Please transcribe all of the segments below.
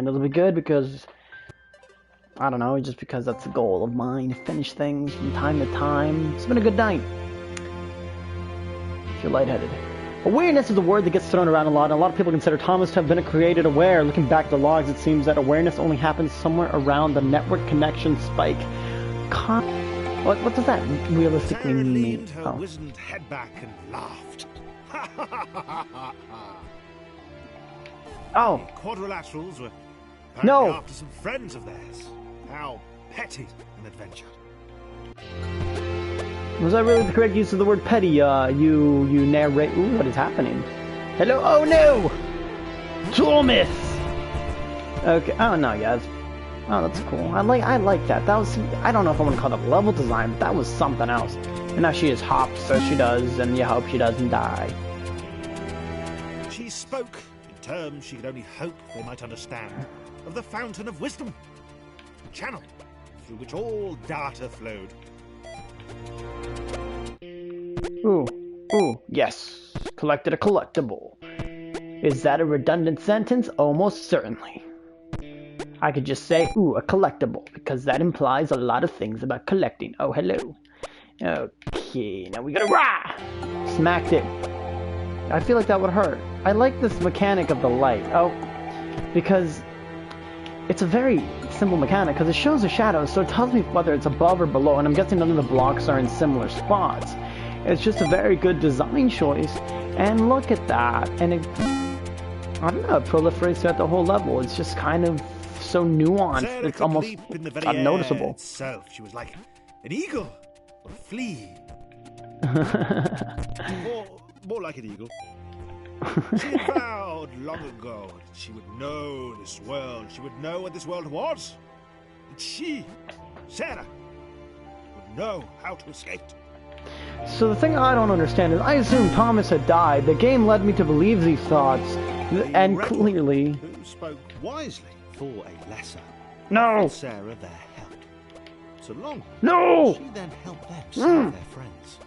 and it'll be good because, I don't know, just because that's the goal of mine, to finish things from time to time. It's been a good night. If you're lightheaded. Awareness is a word that gets thrown around a lot, and a lot of people consider Thomas to have been created aware. Looking back at the logs, it seems that awareness only happens somewhere around the network connection spike. What does that realistically Sarah mean? leaned her wizened head back and laughed. Oh. The quadrilaterals were No. apparently after some friends of theirs. How petty an adventure. Was that really the correct use of the word petty? You narrate. Ooh, what is happening? Hello? Oh no! Thomas! Okay. Oh no, guys. Oh, that's cool. I like that. That was. I don't know if I want to call that level design, but that was something else. And now she just hops as she does, and you hope she doesn't die. She spoke in terms she could only hope they might understand of the fountain of wisdom, a channel through which all data flowed. Ooh, yes. Collected a collectible. Is that a redundant sentence? Almost certainly. I could just say, ooh, a collectible, because that implies a lot of things about collecting. Oh, hello. Okay, now we gotta rah! Smacked it. I feel like that would hurt. I like this mechanic of the light. Oh, because it's a very simple mechanic, because it shows the shadows, so it tells me whether it's above or below, and I'm guessing none of the blocks are in similar spots. It's just a very good design choice, and look at that, and it, I don't know, it proliferates throughout the whole level. It's just kind of so nuanced, Sarah it's almost in the very unnoticeable. air itself. She was like an eagle or a flea. more like an eagle. She had vowed long ago that she would know this world. She would know what this world was. That she, Sarah, would know how to escape. So the thing I don't understand is I assume Thomas had died. The game led me to believe these thoughts, and clearly... Who spoke wisely for a lesser. No! Sarah their help. So long. No! She then helped them save their friends.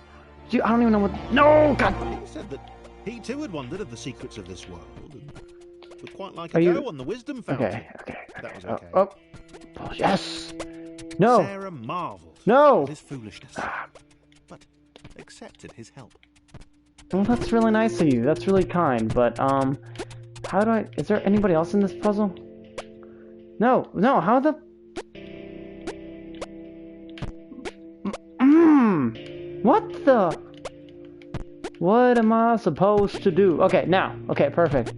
Gee, I don't even know what... No! God! He said that he too had wondered of the secrets of this world and would quite like Are a you... go on the wisdom fountain. Okay. That was okay. Oh, yes! No! Sarah marveled No! at his foolishness, but accepted his help. Well, that's really nice of you. That's really kind, but, how do I... Is there anybody else in this puzzle? No, how the... What the... What am I supposed to do? Okay, now. Okay, perfect.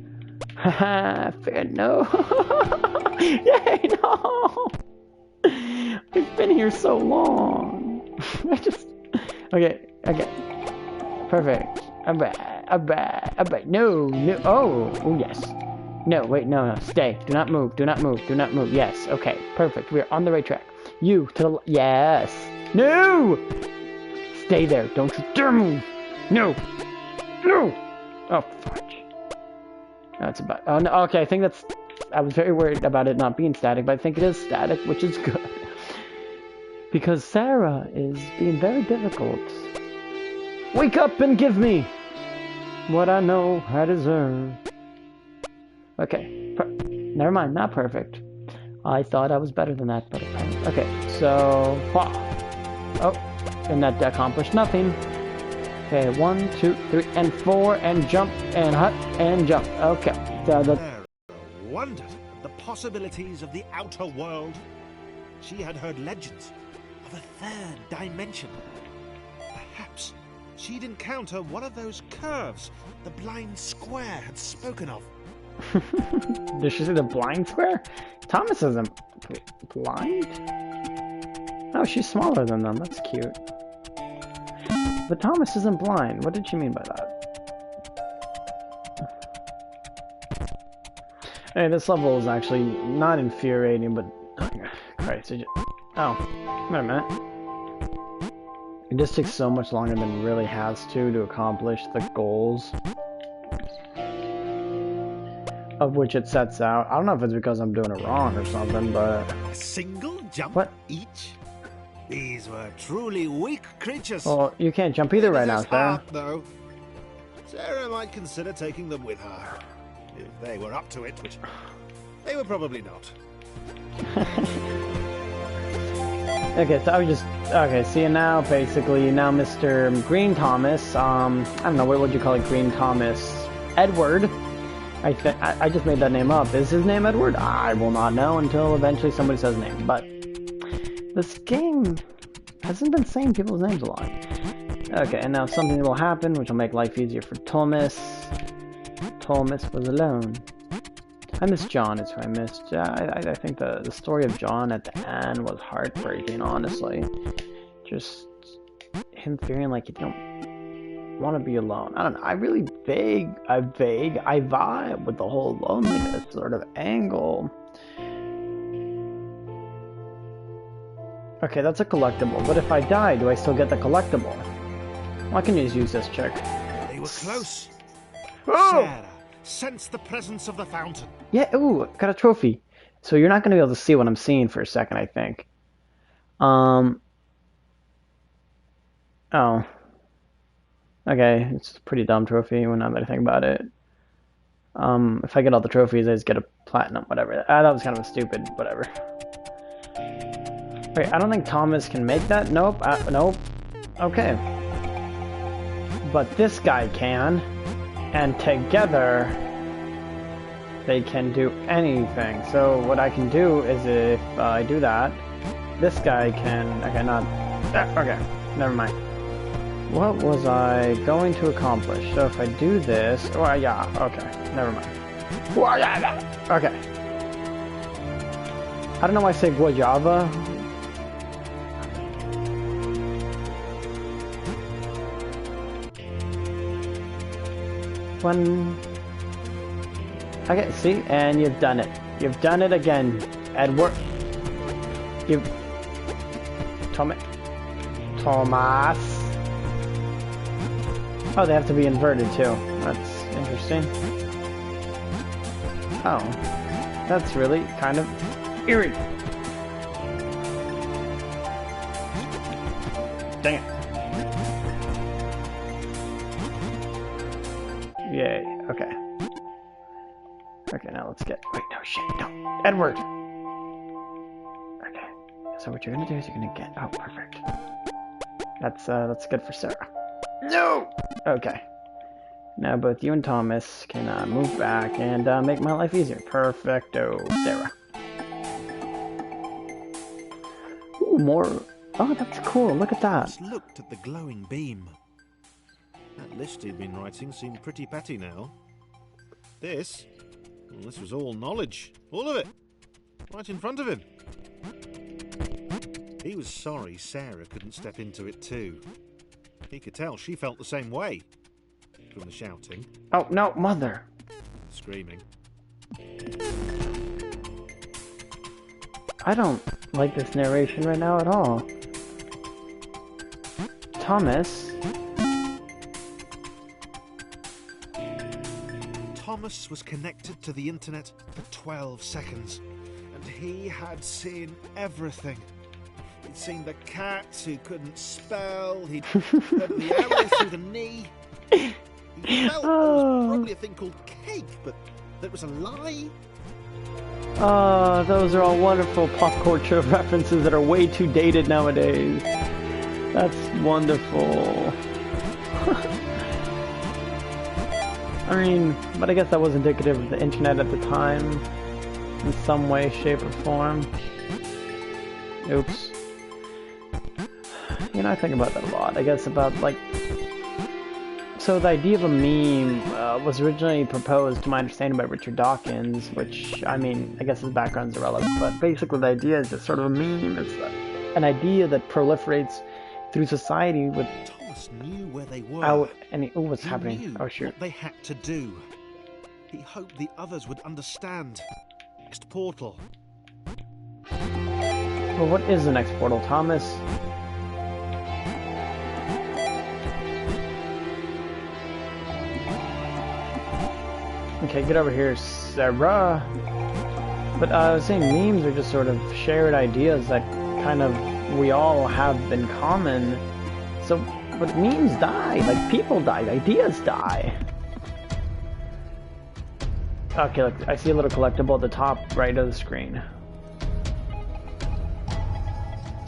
Haha, no. Yay, no! We've been here so long. Okay. Perfect. Alright. No. Oh, yes. No, wait, no. Stay. Do not move. Yes, okay. Perfect. We're on the right track. You, to the... Yes. No! Stay there. Don't you dare move. No. Oh, fudge. That's about... Oh, no. Okay, I think that's... I was very worried about it not being static, but I think it is static, which is good. Because Sarah is being very difficult. Wake up and give me what I know I deserve. Okay. Never mind, not perfect. I thought I was better than that, but apparently... Okay, so... Oh, and that accomplished nothing. Okay, 1, 2, 3, and 4, and jump, and hut, and jump. Okay. Sarah wondered at the possibilities of the outer world. She had heard legends of a third dimension. Perhaps she'd encounter one of those curves the blind square had spoken of. Did she say the blind square? Thomas isn't blind? Oh, she's smaller than them. That's cute. But Thomas isn't blind. What did she mean by that? Hey, this level is actually not infuriating, but... Christ, oh, wait a minute. It just takes so much longer than it really has to accomplish the goals of which it sets out. I don't know if it's because I'm doing it wrong or something, but... A single jump what? Each? These were truly weak creatures. Well, you can't jump either right now, Sarah. Though. Sarah might consider taking them with her, if they were up to it, which They were probably not. Okay, so I was just... Okay, see now, basically, now Mr. Green Thomas, I don't know, what would you call it, Green Thomas? Edward. I just made that name up. Is his name Edward? I will not know until eventually somebody says his name. But this game hasn't been saying people's names a lot. Okay, and now something will happen, which will make life easier for Thomas. Thomas was alone. I missed John, is who I missed. I think the story of John at the end was heartbreaking, honestly. Just him feeling like he don't want to be alone. I don't know. I vibe with the whole loneliness sort of angle. Okay, that's a collectible. But if I die, do I still get the collectible? Well, I can just use this chick. They were close. Oh! Sarah sensed the presence of the fountain. Yeah, ooh, got a trophy. So you're not going to be able to see what I'm seeing for a second, I think. Oh. Okay, it's a pretty dumb trophy when now that I think about it. If I get all the trophies, I just get a platinum, whatever. That was kind of a stupid, whatever. Wait, I don't think Thomas can make that. Nope, nope. Okay. But this guy can. And together, they can do anything. So what I can do is if I do that, this guy can... Okay, not... Okay, never mind. What was I going to accomplish? So if I do this... Oh, yeah, okay, never mind. Okay. I don't know why I say guayaba. Okay, see, and you've done it. You've done it again, Edward. Thomas. Oh, they have to be inverted too. That's interesting. Oh, that's really kind of eerie. Dang it. Yay, okay. Okay, now let's get... Wait, no, shit, no. Edward! Okay, so what you're gonna do is you're gonna get... Oh, perfect. That's good for Sarah. No! Okay. Now both you and Thomas can move back and make my life easier. Perfecto, Sarah. Ooh, more... Oh, that's cool, look at that. Just looked at the glowing beam. That list he'd been writing seemed pretty petty now. This was all knowledge. All of it. Right in front of him. He was sorry Sarah couldn't step into it too. He could tell she felt the same way. From the shouting. Oh, no, mother. Screaming. I don't like this narration right now at all. Thomas... Thomas was connected to the internet for 12 seconds, and he had seen everything. He'd seen the cats who couldn't spell, he'd heard the arrows through the knee. He felt there was probably a thing called cake, but that was a lie. Oh, those are all wonderful pop culture references that are way too dated nowadays. That's wonderful. I mean, but I guess that was indicative of the internet at the time, in some way, shape, or form. Oops. You know, I think about that a lot. I guess about, like... So the idea of a meme was originally proposed, to my understanding, by Richard Dawkins, which, I mean, I guess his background's irrelevant, but basically the idea is that sort of a meme is an idea that proliferates through society with... Knew where they were. Oh, what's he happening? Knew Oh, shoot. what they had to do. He hoped the others would understand. Next portal. Well, what is the next portal, Thomas? Okay, get over here, Sarah. But I was saying memes are just sort of shared ideas that kind of we all have in common. So, but memes die, like people die, ideas die. Okay, look, I see a little collectible at the top right of the screen.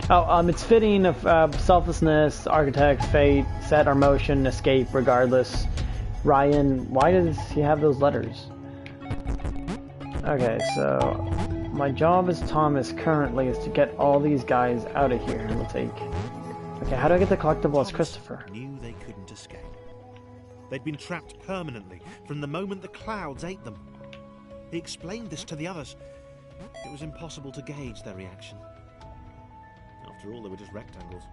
Oh, it's fitting of selflessness, architect, fate, set our motion, escape, regardless. Ryan, why does he have those letters? Okay, so my job as Thomas currently is to get all these guys out of here. We'll take. Okay, how do I get the collectible as Christopher? Knew they couldn't escape. They'd been trapped permanently from the moment the clouds ate them. He explained this to the others. It was impossible to gauge their reaction. After all, they were just rectangles.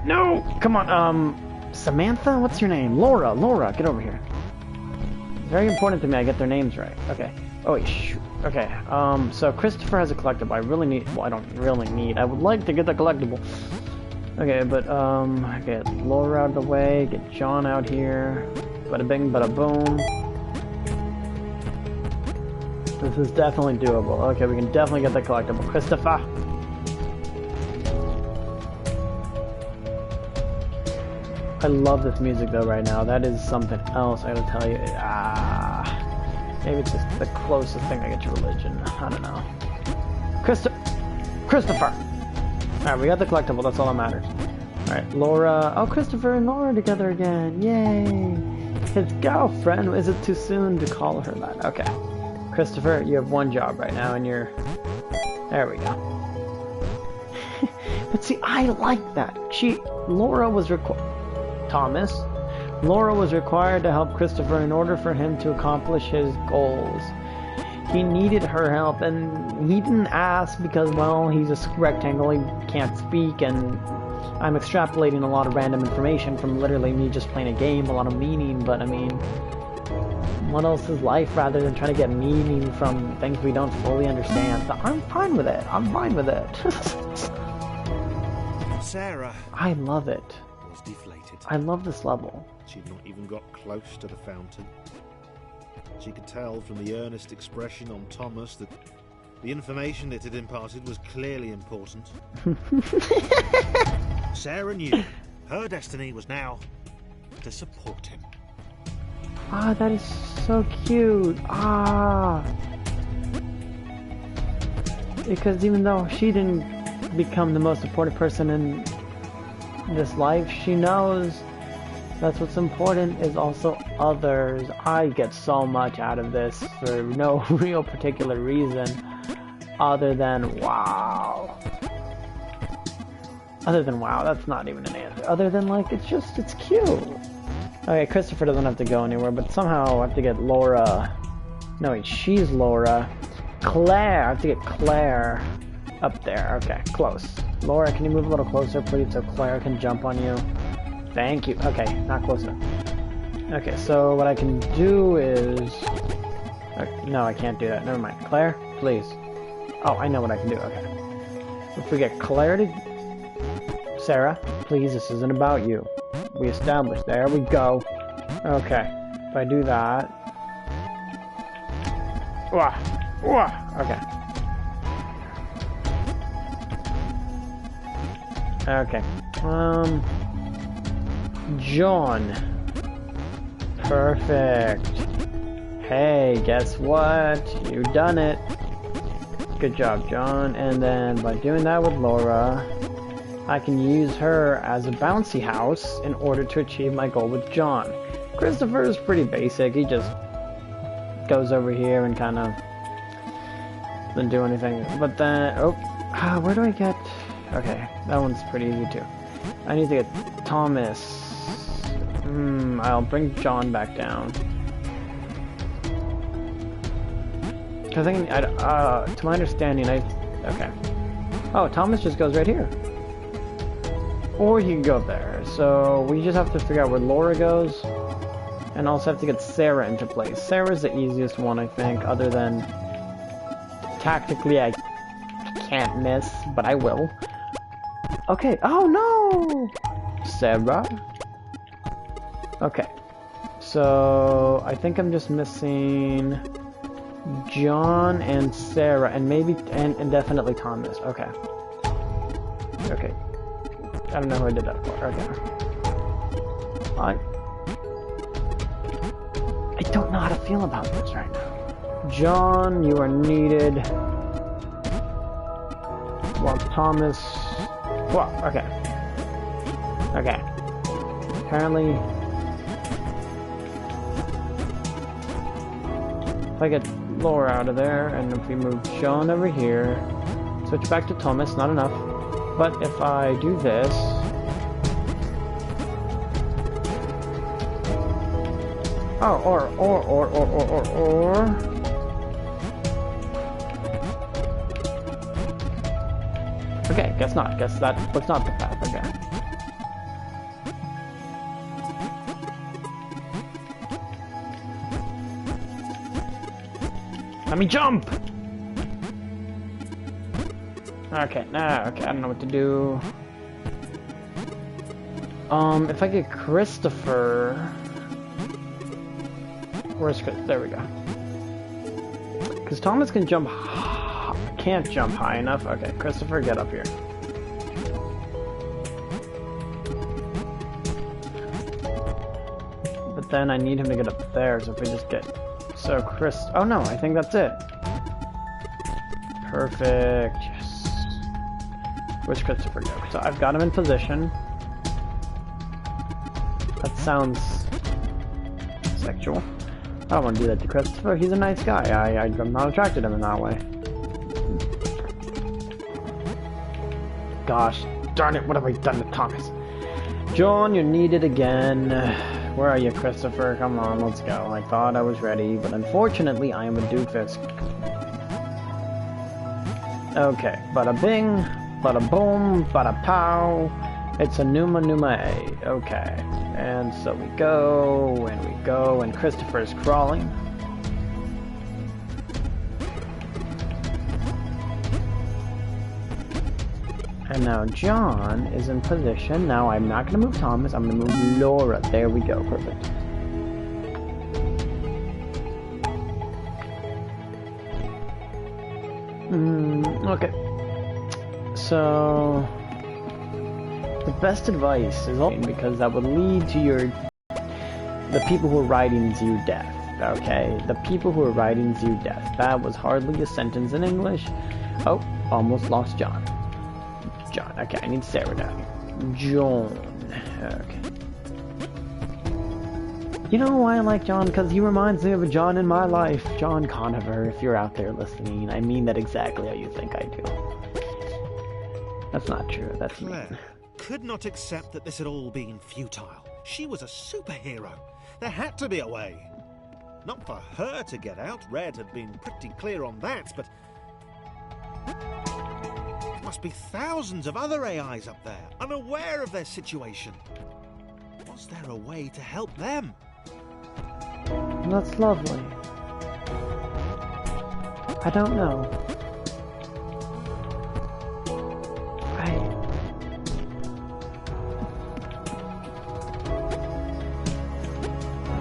No! Come on, Samantha? What's your name? Laura, get over here. It's very important to me I get their names right. Okay. Oh, wait, shoot. Okay, so Christopher has a collectible. I really need... Well, I don't really need... I would like to get the collectible. Okay, but, get Laura out of the way, get John out here. Bada bing, bada boom. This is definitely doable. Okay, we can definitely get the collectible. Christopher! I love this music though right now. That is something else I gotta tell you. Maybe it's just the closest thing I get to religion. I don't know. Christopher! Alright, we got the collectible. That's all that matters. Alright, Laura. Oh, Christopher and Laura together again. Yay! His girlfriend. Is it too soon to call her that? Okay. Christopher, you have one job right now, and you're... There we go. But see, I like that. Laura was Thomas. Laura was required to help Christopher in order for him to accomplish his goals. He needed her help, and he didn't ask because, well, he's a rectangle, he can't speak, and I'm extrapolating a lot of random information from literally me just playing a game, a lot of meaning, but I mean... What else is life rather than trying to get meaning from things we don't fully understand? So I'm fine with it. I'm fine with it. Sarah. I love it. Was deflated. I love this level. She'd not even got close to the fountain. She could tell from the earnest expression on Thomas that the information it had imparted was clearly important. Sarah knew her destiny was now to support him. Ah, that is so cute. Ah. Because even though she didn't become the most important person in this life, she knows that's what's important is also others. I get so much out of this for no real particular reason other than wow. Other than wow, that's not even an answer. Other than like, it's cute. Okay, Christopher doesn't have to go anywhere, but somehow I have to get Laura. No, wait, she's Laura. Claire, I have to get Claire up there. Okay, close. Laura, can you move a little closer, please, so Claire can jump on you? Thank you. Okay, not close enough. Okay, so what I can do is... no, I can't do that. Never mind. Claire, please. Oh, I know what I can do. Okay. If we get Claire to... Sarah, please, this isn't about you. We established. There we go. Okay. If I do that... Okay. Okay. John. Perfect. Hey, guess what? You done it. Good job, John. And then by doing that with Laura, I can use her as a bouncy house in order to achieve my goal with John. Christopher is pretty basic. He just goes over here and kind of doesn't do anything. But then, where do I get... Okay, that one's pretty easy too. I need to get Thomas. I'll bring John back down. Cause to my understanding, okay. Oh, Thomas just goes right here. Or he can go there. So we just have to figure out where Laura goes. And also have to get Sarah into place. Sarah's the easiest one, I think, other than... Tactically, I can't miss, but I will. Okay. Oh, no! Sarah? Okay. So, I think I'm just missing... John and Sarah, and maybe... And definitely Thomas. Okay. Okay. I don't know who I did that for. Okay. I don't know how to feel about this right now. John, you are needed. Well, Thomas... Well, okay. Okay. Apparently... If I get Laura out of there, and if we move John over here, switch back to Thomas, not enough. But if I do this... Oh, or... Okay, guess not. Guess that was not the path. Okay. Let me jump! Okay, now, okay, I don't know what to do. If I get Christopher... Where's Chris? There we go. Because Thomas can jump... Can't jump high enough. Okay, Christopher, get up here. But then I need him to get up there, so if we just get... So Chris... Oh no, I think that's it. Perfect. Yes. Where's Christopher go? So I've got him in position. That sounds... sexual. I don't want to do that to Christopher. He's a nice guy. I'm not attracted to him in that way. Gosh, darn it, what have I done to Thomas? John, you're needed again. Where are you, Christopher? Come on, let's go. I thought I was ready, but unfortunately I am a doofus. Okay, bada bing, bada boom, bada pow. It's a Numa A. Okay, and so we go, and Christopher's crawling. And now John is in position. Now I'm not going to move Thomas, I'm going to move Laura. There we go, perfect. Okay. So... the best advice is because that would lead to the people who are writing you death. Okay? The people who are writing you death. That was hardly a sentence in English. Oh, almost lost John. John. Okay, I need Sarah now. John. Okay. You know why I like John? Because he reminds me of a John in my life. John Conover, if you're out there listening. I mean that exactly how you think I do. That's not true. That's Claire mean. Could not accept that this had all been futile. She was a superhero. There had to be a way. Not for her to get out. Red had been pretty clear on that, but... there must be thousands of other AIs up there, unaware of their situation. Was there a way to help them? That's lovely. I don't know.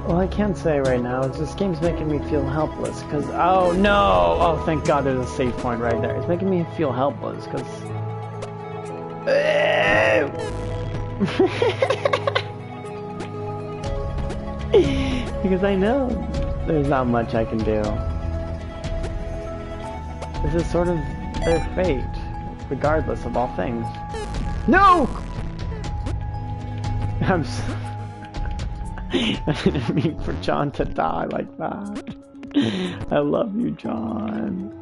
All I can say right now is this game's making me feel helpless, because... Oh, no! Oh, thank God there's a save point right there. It's making me feel helpless, because... because I know there's not much I can do. This is sort of their fate, regardless of all things. No! I'm so... I didn't mean for John to die like that. I love you, John.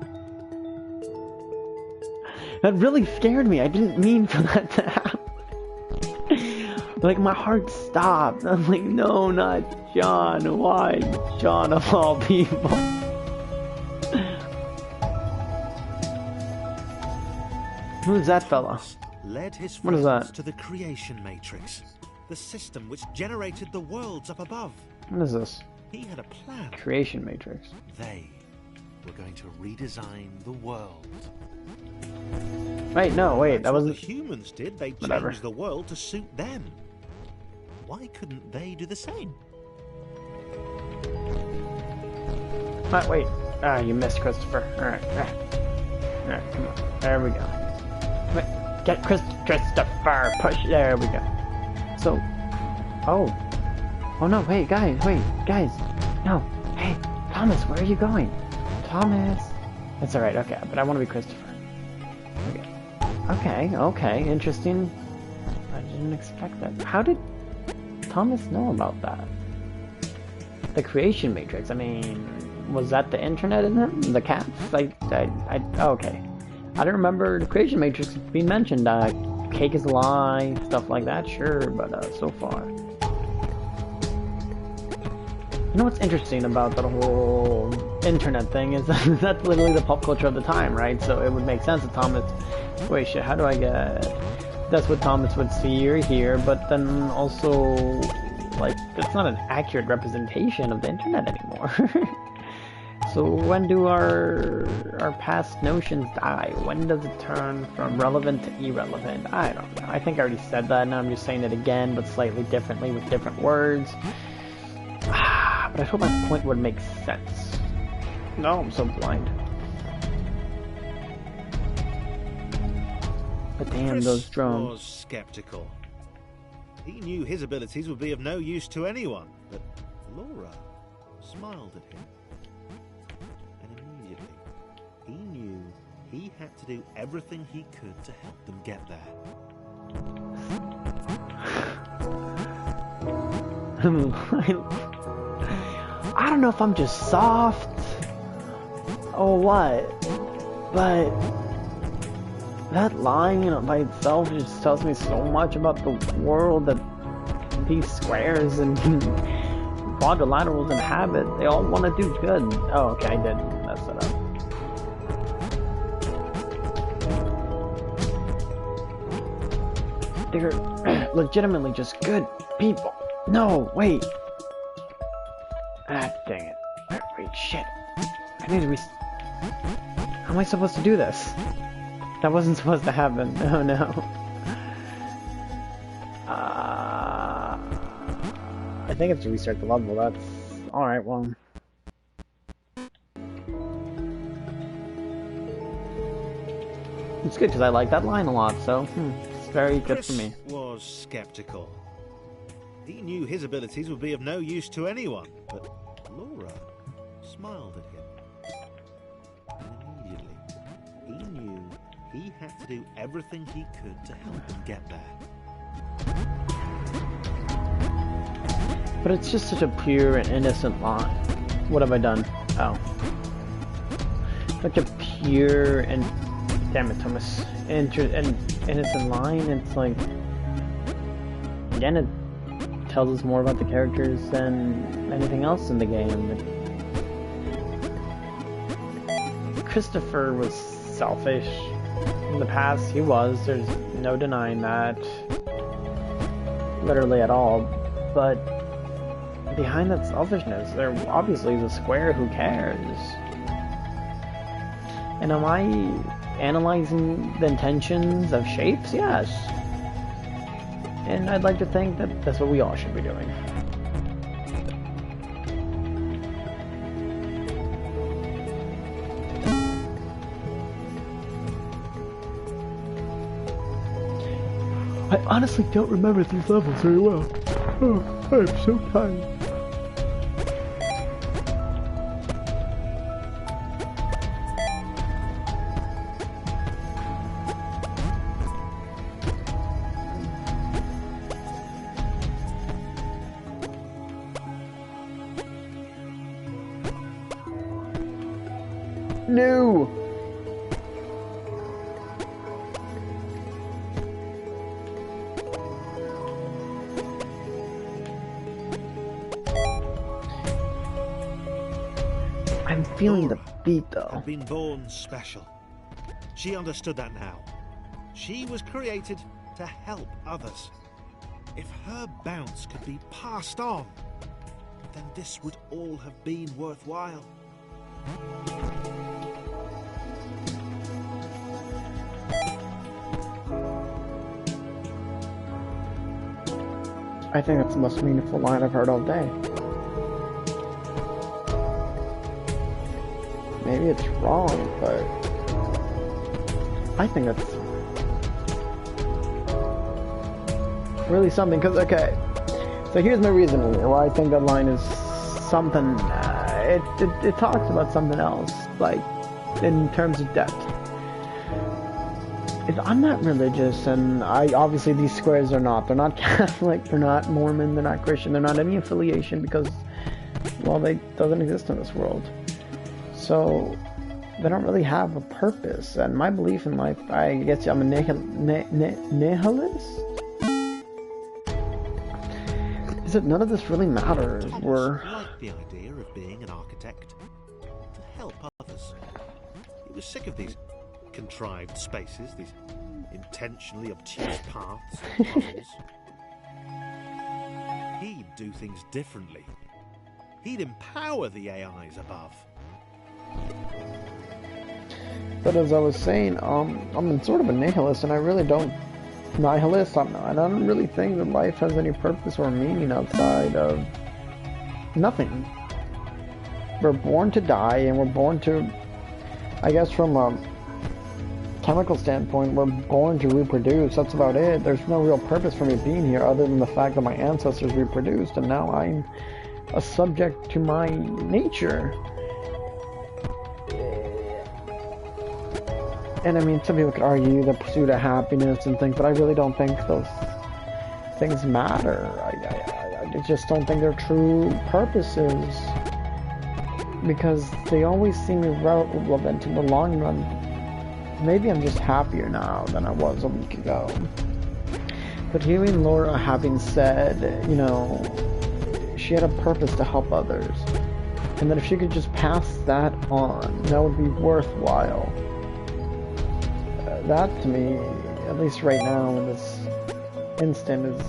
That really scared me. I didn't mean for that to happen. Like, my heart stopped. I'm like, no, not John. Why John of all people? Who's that fella? Led his What is friends that? to the creation matrix, the system which generated the worlds up above. What is this? He had a plan. Creation Matrix. They were going to redesign the world. Wait, no, wait, That's that what wasn't... the humans did. They Whatever. changed the world to suit them. Why couldn't they do the same? Wait. Ah, you missed, Christopher. Alright, Alright, come on. There we go. Wait, get Christopher! Push, there we go. So... Oh. Oh no, wait, guys. No. Hey, Thomas, where are you going? Thomas. It's alright, okay, but I want to be Christopher. Okay, interesting. I didn't expect that. How did Thomas know about that? The creation matrix, I mean, was that the internet in him? The cats? Okay. I don't remember the creation matrix being mentioned. Cake is a lie, stuff like that, sure, but so far. You know what's interesting about the whole internet thing is that's literally the pop culture of the time, right? So it would make sense that Thomas... Wait, shit, how do I get... That's what Thomas would see or hear, but then also... Like, that's not an accurate representation of the internet anymore. So when do our past notions die? When does it turn from relevant to irrelevant? I don't know. I think I already said that, and I'm just saying it again, but slightly differently with different words. But I hope my point would make sense. No, I'm so blind. But damn, Chris those drones. was skeptical. He knew his abilities would be of no use to anyone, but Laura smiled at him. And immediately, he knew he had to do everything he could to help them get there. I don't know if I'm just soft or what, but that line by itself just tells me so much about the world that these squares and quadrilaterals inhabit. They all want to do good. Oh, okay, I did mess it up. They're legitimately just good people. No, wait. Ah, dang it. Wait, shit. I need to How am I supposed to do this? That wasn't supposed to happen. Oh no. I think it's to restart the level. That's alright, well. It's good because I like that line a lot, so it's very good for me. Chris was skeptical. He knew his abilities would be of no use to anyone, but Laura smiled at him. And immediately, he knew he had to do everything he could to help them get there. But it's just such a pure and innocent line. What have I done? Oh. Such a pure and... Damn it, Thomas. And innocent line, it's like... Again, it tells us more about the characters than anything else in the game. Christopher was selfish. In the past, he was. There's no denying that. Literally at all. But behind that selfishness, there obviously is a square who cares. And am I analyzing the intentions of shapes? Yes. And I'd like to think that that's what we all should be doing. I honestly don't remember these levels very well. Oh, I'm so tired. No! I'm feeling the beat though. Had been born special. She understood that now. She was created to help others. If her bounce could be passed on, then this would all have been worthwhile. I think that's the most meaningful line I've heard all day. Maybe it's wrong, but I think that's really something, because, okay, so here's my reasoning why I think that line is something. It talks about something else, like in terms of depth. I'm not religious, and obviously these squares are not. They're not Catholic. They're not Mormon. They're not Christian. They're not any affiliation because, well, they doesn't exist in this world. So they don't really have a purpose. And my belief in life, I guess I'm a nihilist. Is that none of this really matters? Thomas liked the idea of being an architect to help others. He was sick of these contrived spaces, these intentionally obtuse paths and puzzles. He'd do things differently. He'd empower the AIs above. But as I was saying, I'm sort of a nihilist, and I really don't. Nihilist. I don't really think that life has any purpose or meaning outside of nothing. We're born to die, and we're born to, I guess, from a chemical standpoint, we're born to reproduce. That's about it. There's no real purpose for me being here other than the fact that my ancestors reproduced, and now I'm a subject to my nature. And I mean, some people could argue the pursuit of happiness and things, but I really don't think those things matter. I just don't think they're true purposes, because they always seem irrelevant in the long run. Maybe I'm just happier now than I was a week ago. But hearing Laura having said, you know, she had a purpose to help others, and that if she could just pass that on, that would be worthwhile. That, to me, at least right now in this instant, is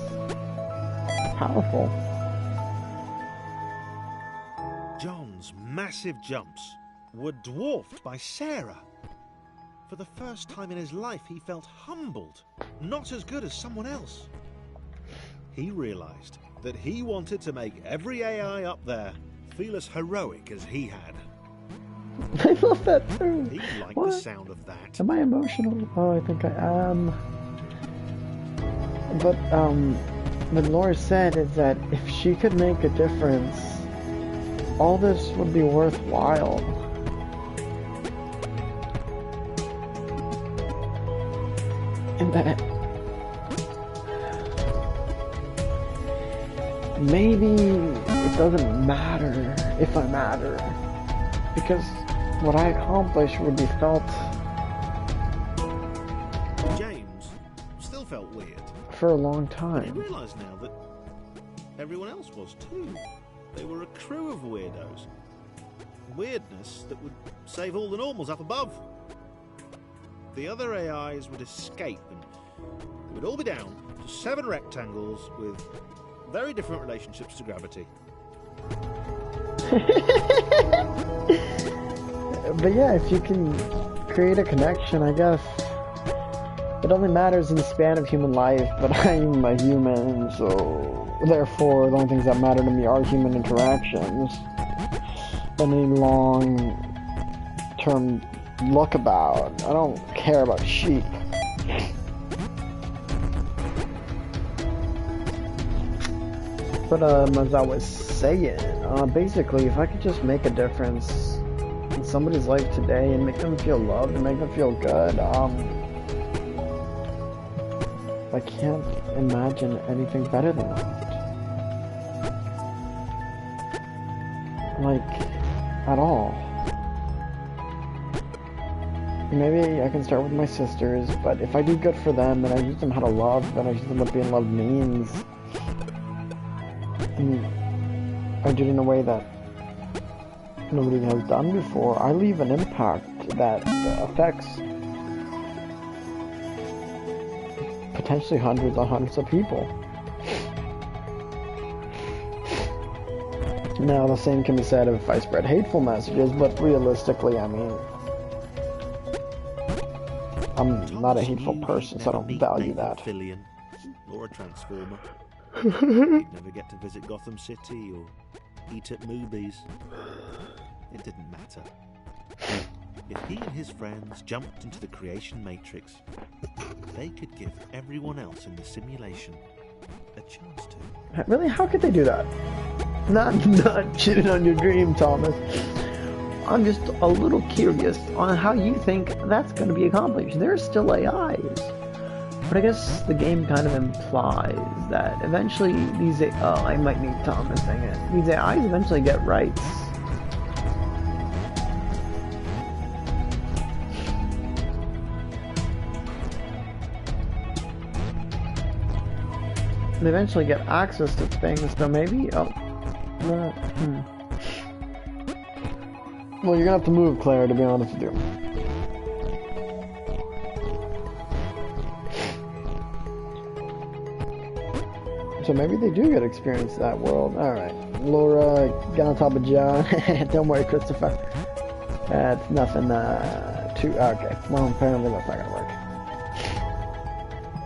powerful. John's massive jumps were dwarfed by Sarah. For the first time in his life, he felt humbled, not as good as someone else. He realized that he wanted to make every AI up there feel as heroic as he had. I love that too. He liked What? the sound of that. Am I emotional? Oh, I think I am. But what Laura said is that if she could make a difference, all this would be worthwhile. And that maybe it doesn't matter if I matter, because what I accomplished would be felt James still felt weird. for a long He time. realized now that everyone else was too. They were a crew of weirdos. Weirdness that would save all the normals up above. The other AIs would escape, and it would all be down to 7 rectangles with very different relationships to gravity. But yeah, if you can create a connection, I guess it only matters in the span of human life, but I'm a human, so therefore the only things that matter to me are human interactions. Any long-term look about, I don't care about sheep. But as I was saying, basically, if I could just make a difference in somebody's life today and make them feel loved and make them feel good, I can't imagine anything better than that. Like, at all. Maybe I can start with my sisters, but if I do good for them and I teach them how to love, and I teach them what being loved means, and I do it in a way that nobody has done before, I leave an impact that affects potentially hundreds and hundreds of people. Now, the same can be said if I spread hateful messages, but realistically, I mean, I'm not a hateful person, so I don't value that. Fillion, or a Transformer. He'd never get to visit Gotham City or eat at movies. It didn't matter. If he and his friends jumped into the creation matrix, they could give everyone else in the simulation a chance to. Really? How could they do that? Not shitting on your dream, Thomas. I'm just a little curious on how you think that's going to be accomplished. There's still AIs. But I guess the game kind of implies that eventually these I might need Thomas saying it. These AIs eventually get rights. They eventually get access to things, so maybe well, well, you're gonna have to move, Claire, to be honest with you. So maybe they do get to experience that world. Alright. Laura, get on top of John. Don't worry, Christopher. That's nothing too... Okay. Well, apparently that's not gonna work.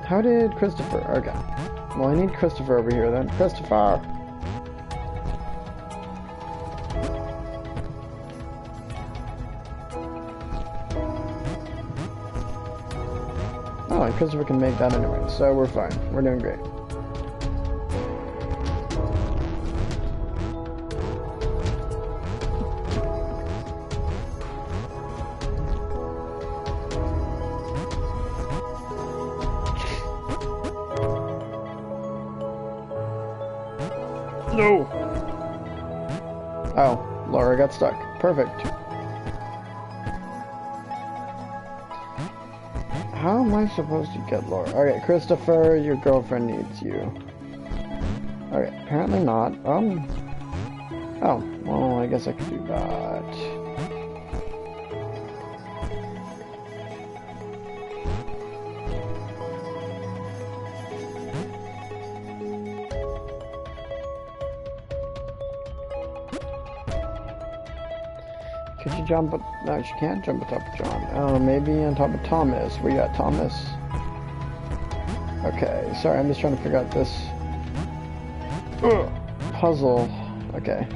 How did Christopher... Okay. Well, I need Christopher over here then. Christopher! Oh, and Christopher can make that anyway, so we're fine. We're doing great. No! Oh, Laura got stuck. Perfect. How am I supposed to get Laura? Okay, Christopher, your girlfriend needs you. Okay, apparently not. Oh, well, I guess I could do that. Could you jump? No, she can't jump on top of John. Maybe on top of Thomas. We got Thomas. Okay, sorry, I'm just trying to figure out this puzzle. Okay,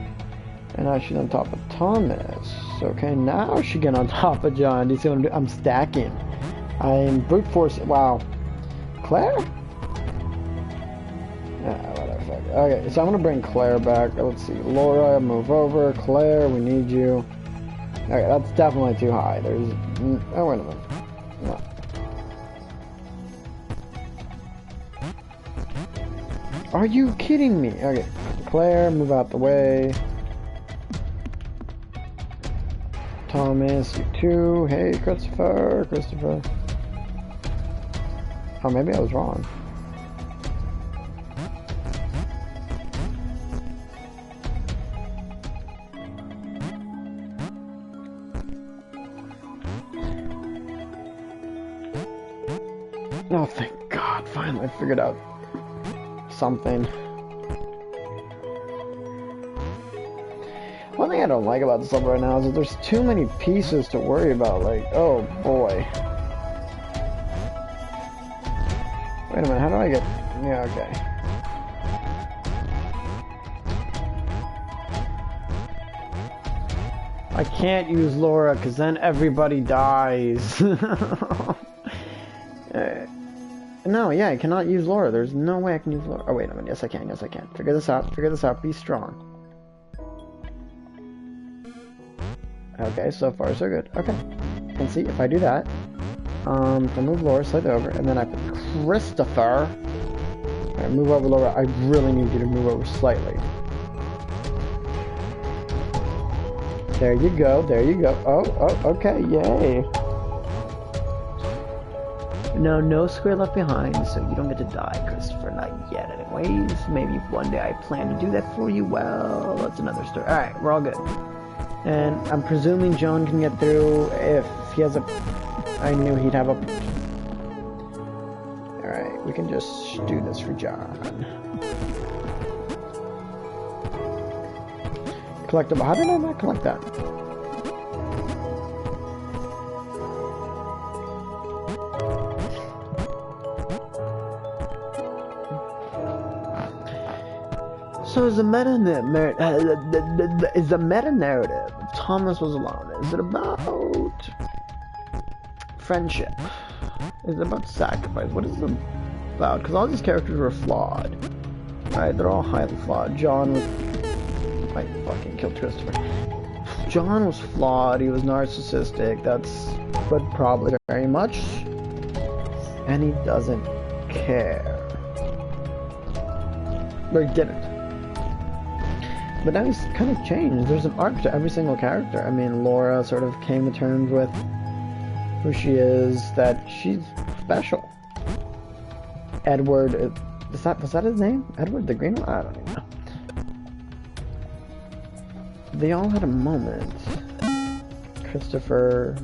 and now she's on top of Thomas. Okay, now she get on top of John. Do you see what I'm doing? I'm stacking. I'm brute force. Wow, Claire. Whatever. Okay, so I'm gonna bring Claire back. Let's see, Laura, move over. Claire, we need you. Okay, that's definitely too high. There's... Oh, wait a minute. No. Are you kidding me? Okay, Claire, move out the way. Thomas, you too. Hey, Christopher. Oh, maybe I was wrong. Oh, thank God, finally I figured out something. One thing I don't like about this level right now is that there's too many pieces to worry about, like, oh boy. Wait a minute, how do I get... Yeah, okay. I can't use Laura, because then everybody dies. No, yeah, I cannot use Laura. There's no way I can use Laura. Oh, wait a minute. Yes, I can. Yes, I can. Figure this out. Be strong. Okay, so far, so good. Okay. And see, if I do that, I move Laura slightly over, and then I put Christopher. Alright, move over, Laura. I really need you to move over slightly. There you go. Oh, okay. Yay. No square left behind, so you don't get to die, Christopher. Not yet, anyways. Maybe one day I plan to do that for you. Well, that's another story. Alright, we're all good. And I'm presuming John can get through if he has a... I knew he'd have a... Alright, we can just do this for John. Collectible. How did I not collect that? So is the meta narrative if Thomas was alone? Is it about friendship? Is it about sacrifice? What is it about? Because all these characters were flawed. Right? They're all highly flawed. John was I fucking killed Christopher. John was flawed, he was narcissistic, that's but probably very much. And he doesn't care. Or he didn't. But now he's kind of changed. There's an arc to every single character. I mean, Laura sort of came to terms with who she is, that she's special. Edward, was that his name? Edward the Green One? I don't even know. They all had a moment. Christopher.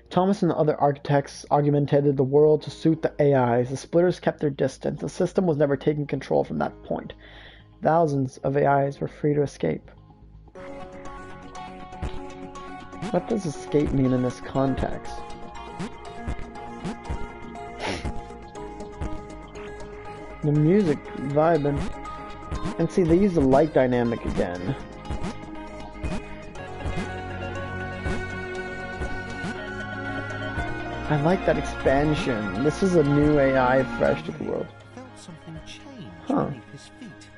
Thomas and the other architects augmented the world to suit the AIs. The splitters kept their distance. The system was never taking control from that point. Thousands of AIs were free to escape. What does escape mean in this context? The music vibing. And see, they use the light dynamic again. I like that expansion. This is a new AI fresh to the world. Felt something change beneath his feet.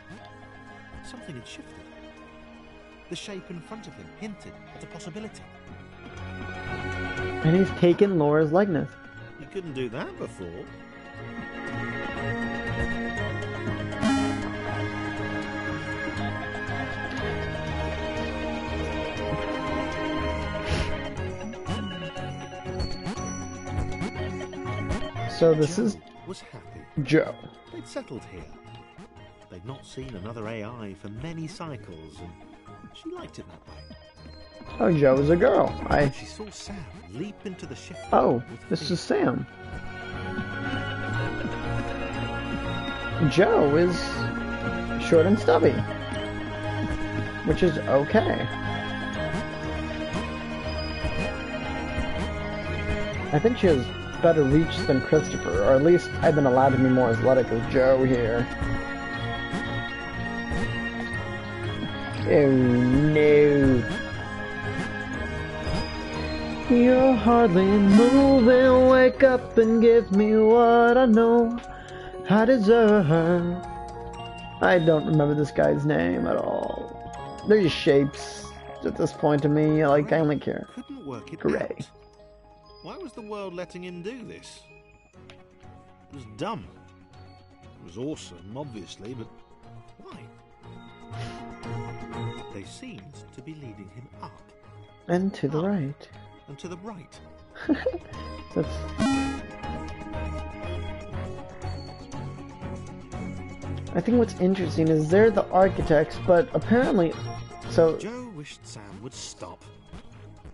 Something had shifted. The shape in front of him hinted at a possibility. And he's taken Laura's likeness. He couldn't do that before. So this Joe is was happy. Joe. They'd settled here. They'd not seen another AI for many cycles, and she liked it that way. Oh, Joe is a girl. She saw Sam leap into the shifter. Oh, this is Sam. Joe is short and stubby, which is okay. I think she has better reach than Christopher, or at least I've been allowed to be more athletic as Joe here. Oh no. You're hardly moving, wake up and give me what I know I deserve. I don't remember this guy's name at all. They're just shapes at this point to me, like I only care. Couldn't work it Gray. out. Why was the world letting him do this? It was dumb. It was awesome, obviously, but why? They seemed to be leading him up. And to the right. And to the right. That's... I think what's interesting is they're the architects, but apparently... So... Joe wished Sam would stop.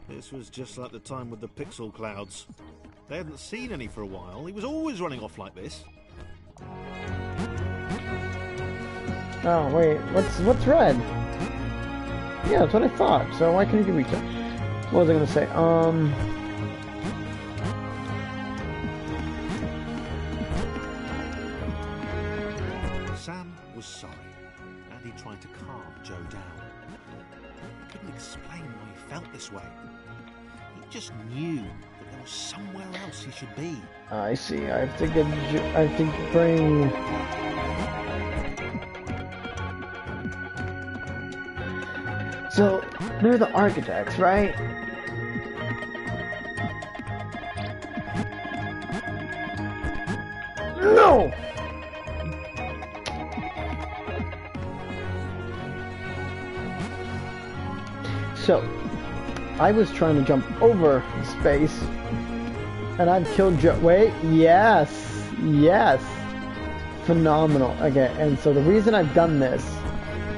This was just like the time with the pixel clouds. They hadn't seen any for a while. He was always running off like this. Oh, wait. What's red? Yeah, that's what I thought. So why can't you reach it? What was I gonna say? Sam was sorry, and he tried to calm Joe down. He couldn't explain why he felt this way. He just knew that there was somewhere else he should be. I see. I have to bring... So, they're the architects, right? No! So, I was trying to jump over space, and I've killed Joe. Wait, yes, yes, phenomenal. Okay, and so the reason I've done this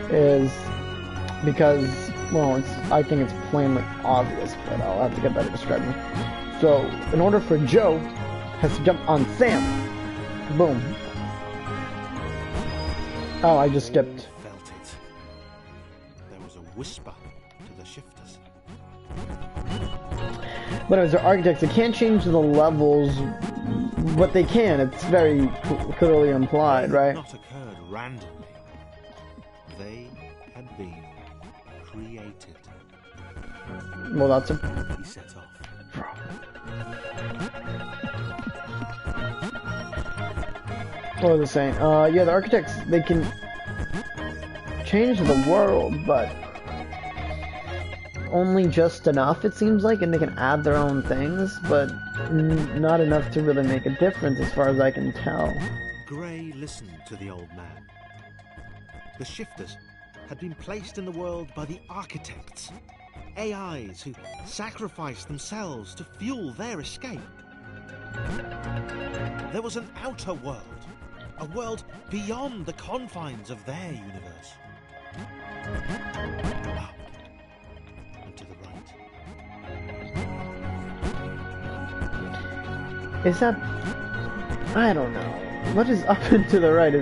is because, well, I think it's plainly obvious, but I'll have to get better describing. So, in order for Joe, has to jump on Sam. Boom. Oh, I just skipped. Felt it. There was a whisper to the shifters. But as they're architects, they can't change the levels, but they can. It's very clearly implied, right? Not occurred randomly. They had been created. Well, that's a... He set off. What was I saying? Yeah, the architects, they can change the world, but only just enough, it seems like, and they can add their own things, but not enough to really make a difference as far as I can tell. Gray listened to the old man. The shifters had been placed in the world by the architects, AIs who sacrificed themselves to fuel their escape. There was an outer world, a world beyond the confines of their universe. Up and to the right. Is that... I don't know. What is up and to the right?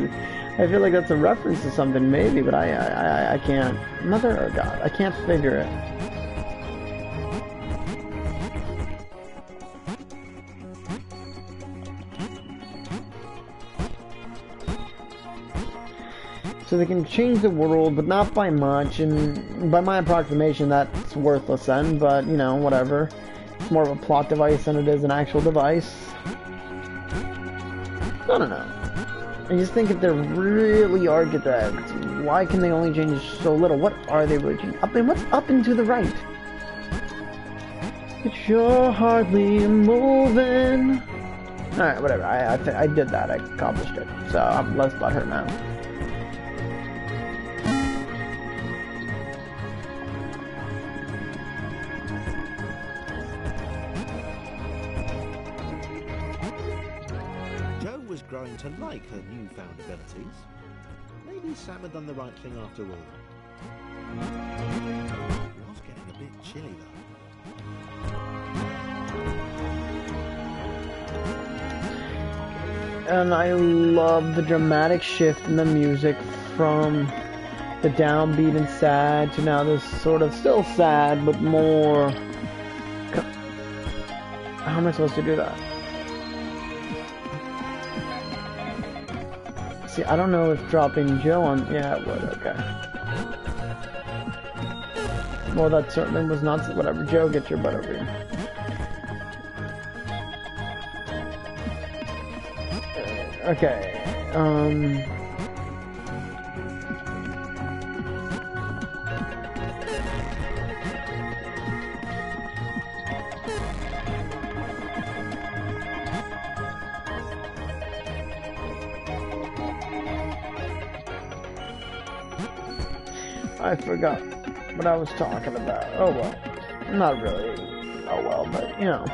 I feel like that's a reference to something, maybe, but I can't... Mother of God, I can't figure it. So they can change the world, but not by much, and by my approximation, that's worthless then, but, you know, whatever. It's more of a plot device than it is an actual device. I don't know. I just think if they're really architects, why can they only change so little? What are they really changing? Up and what's up and to the right? But you're hardly moving. Alright, whatever. I did that. I accomplished it. So I'm less butthurt now. Growing to like her newfound abilities. Maybe Sam had done the right thing after all. It was getting a bit chilly though. And I love the dramatic shift in the music from the downbeat and sad to now this sort of still sad but more... How am I supposed to do that? See, I don't know if dropping Joe on... Yeah, it would, okay. Well, that certainly was not... Whatever, Joe, get your butt over here. Okay, I forgot what I was talking about. Oh well. Not really. Oh well, but you know.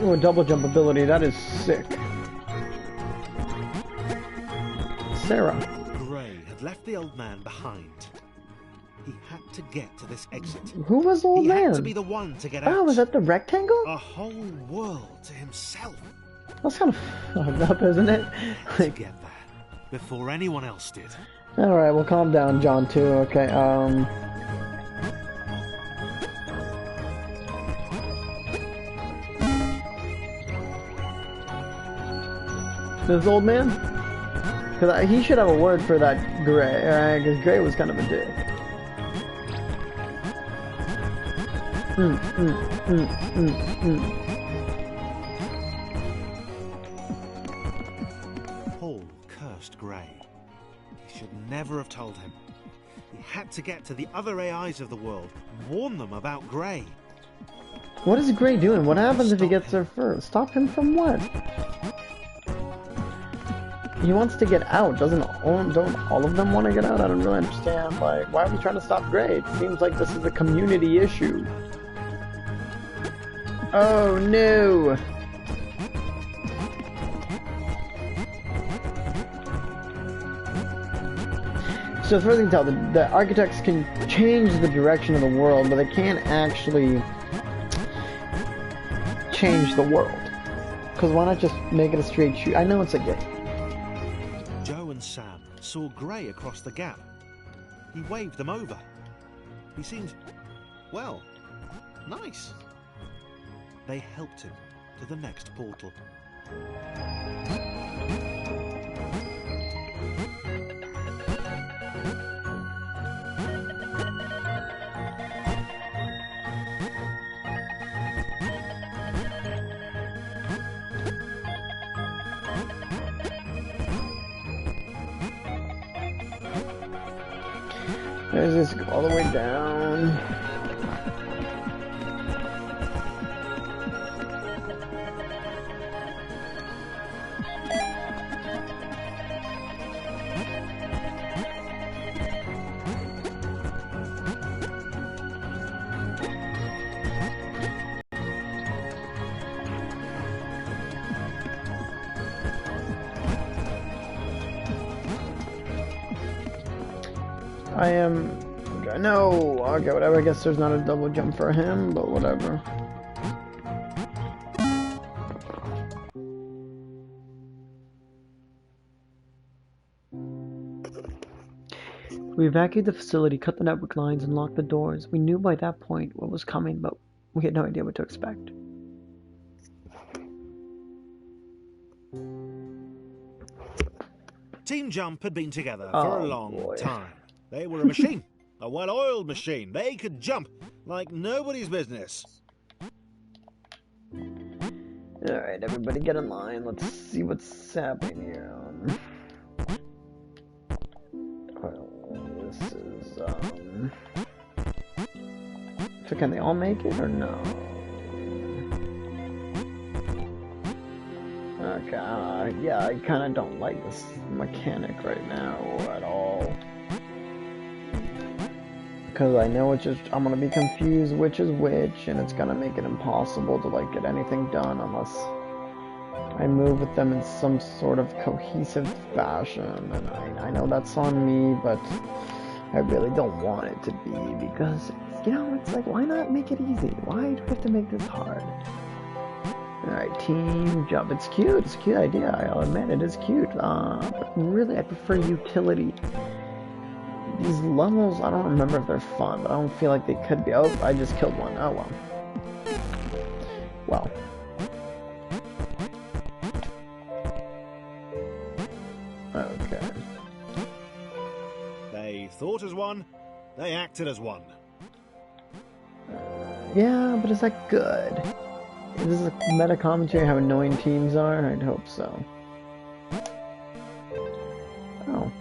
Ooh, a double jump ability, that is sick. Sarah. Gray had left the old man behind. He had to get to this exit. Who was the old man? He had to be the one to get out. Oh, was that the rectangle? A whole world to himself. That's kind of fucked up, isn't it? To get there before anyone else did. Alright, well calm down, John, too. Okay, this old man? Because he should have a word for that Gray, right? Because Gray was kind of a dick. Paul cursed Gray. He should never have told him. He had to get to the other AIs of the world, warn them about Gray. What is Gray doing? What happens if he gets there first? Stop him from what? He wants to get out. Don't all of them want to get out? I don't really understand. Like, why are we trying to stop Gray? It seems like this is a community issue. Oh no! So as far as I can tell, the architects can change the direction of the world, but they can't actually change the world. Because why not just make it a straight shoot? I know it's a game. saw Gray across the gap. He waved them over. He seemed, well, nice. They helped him to the next portal. There's this all the way down. No, okay, whatever. I guess there's not a double jump for him, but whatever. We evacuated the facility, cut the network lines, and locked the doors. We knew by that point what was coming, but we had no idea what to expect. Team Jump had been together for a long time. They were a machine. A well-oiled machine. They could jump like nobody's business. Alright, everybody get in line. Let's see what's happening here. Well, this is, So can they all make it or no? Okay, yeah, I kinda don't like this mechanic right now at all. Because I know it's just, I'm gonna be confused which is which, and it's gonna make it impossible to like get anything done unless I move with them in some sort of cohesive fashion. And I know that's on me, but I really don't want it to be, because, you know, it's like, why not make it easy? Why do we have to make this hard? Alright, Team Jump. It's cute. It's a cute idea. I'll admit it is cute. But really, I prefer utility. These levels, I don't remember if they're fun, but I don't feel like they could be. Oh, I just killed one. Oh, well. Well. Okay. They thought as one, they acted as one. Yeah, but is that good? Is this a meta commentary how annoying teams are? I'd hope so. Oh.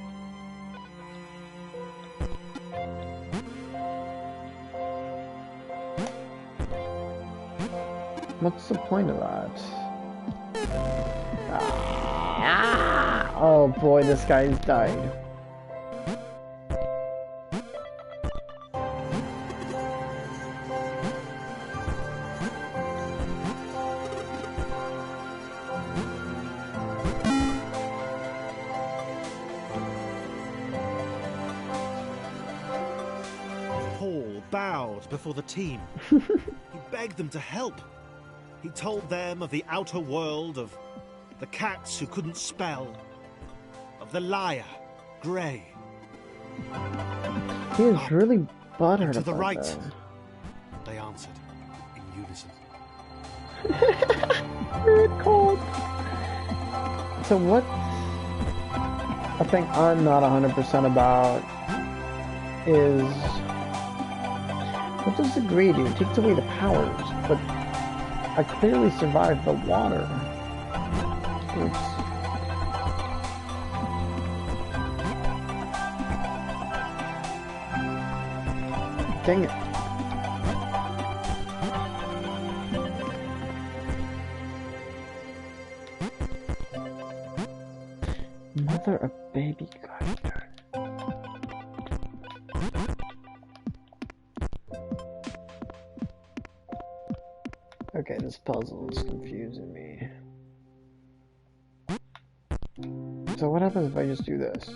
What's the point of that? Ah! Oh boy, this guy's died. Paul bowed before the team. He begged them to help. He told them of the outer world, of the cats who couldn't spell, of the liar, Gray. He is really butthurt And to the about right, that. they answered in unison. Very cold. So what I think I'm not 100% about is, what does the Gray do? It takes away the powers, but I clearly survived the water. Oops. Dang it. Mother of baby Gardner. Okay, this puzzle is confusing me. So what happens if I just do this?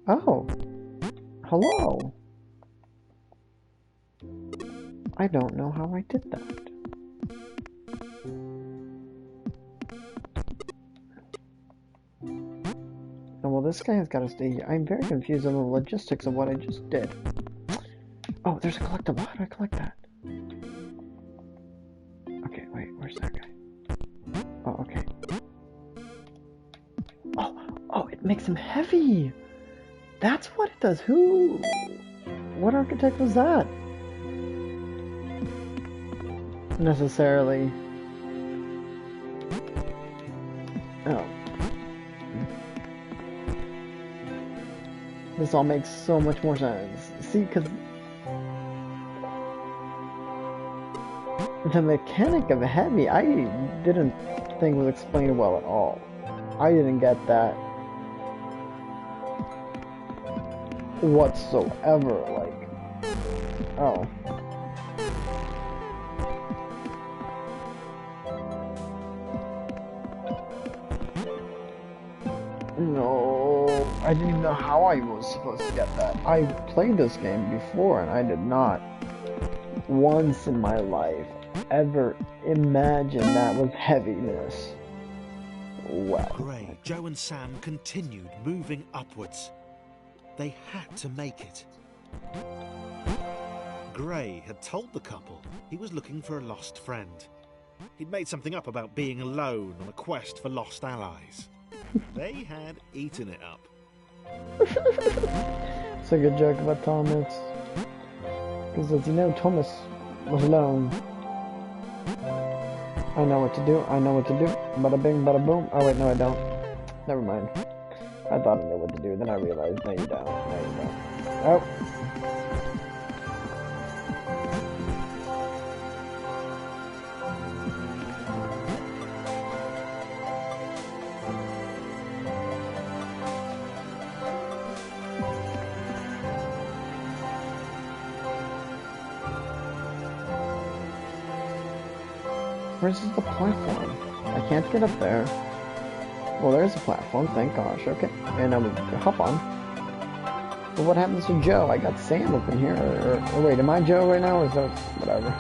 Oh! Hello! I don't know how I did that. Oh, well, this guy has got to stay here. I'm very confused on the logistics of what I just did. Oh, there's a collectible. How do I collect that? Okay, wait, where's that guy? Oh, okay. Oh, it makes him heavy! That's what it does. What architect was that? Necessarily. Oh. This all makes so much more sense. See, because the mechanic of heavy, I didn't think was explained well at all. I didn't get that whatsoever, like, oh. No, I didn't even know how I was supposed to get that. I played this game before and I did not once in my life ever imagine that was heaviness. Well. Gray, Joe and Sam continued moving upwards. They had to make it. Gray had told the couple he was looking for a lost friend. He'd made something up about being alone on a quest for lost allies. They had eaten it up. It's a good joke about Thomas. Because as you know, Thomas was alone. I know what to do, Bada bing, bada boom. Oh wait, no I don't. Never mind. I thought I knew what to do, then I realized, no you don't. Oh. Where's the platform? I can't get up there. Well, there's a platform, thank gosh. Okay, and I'm gonna hop on. But what happens to Joe? I got Sam up in here. Or wait, am I Joe right now? Or is that whatever?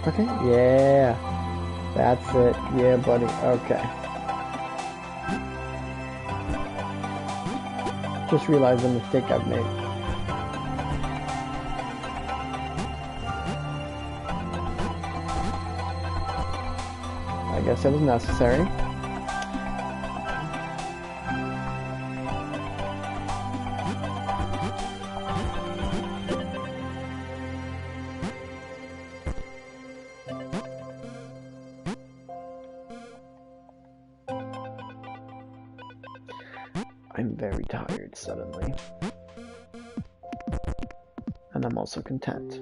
Okay, yeah. That's it. Yeah, buddy. Okay. Just realized the mistake I've made. I guess it was necessary. I'm very tired suddenly. And I'm also content.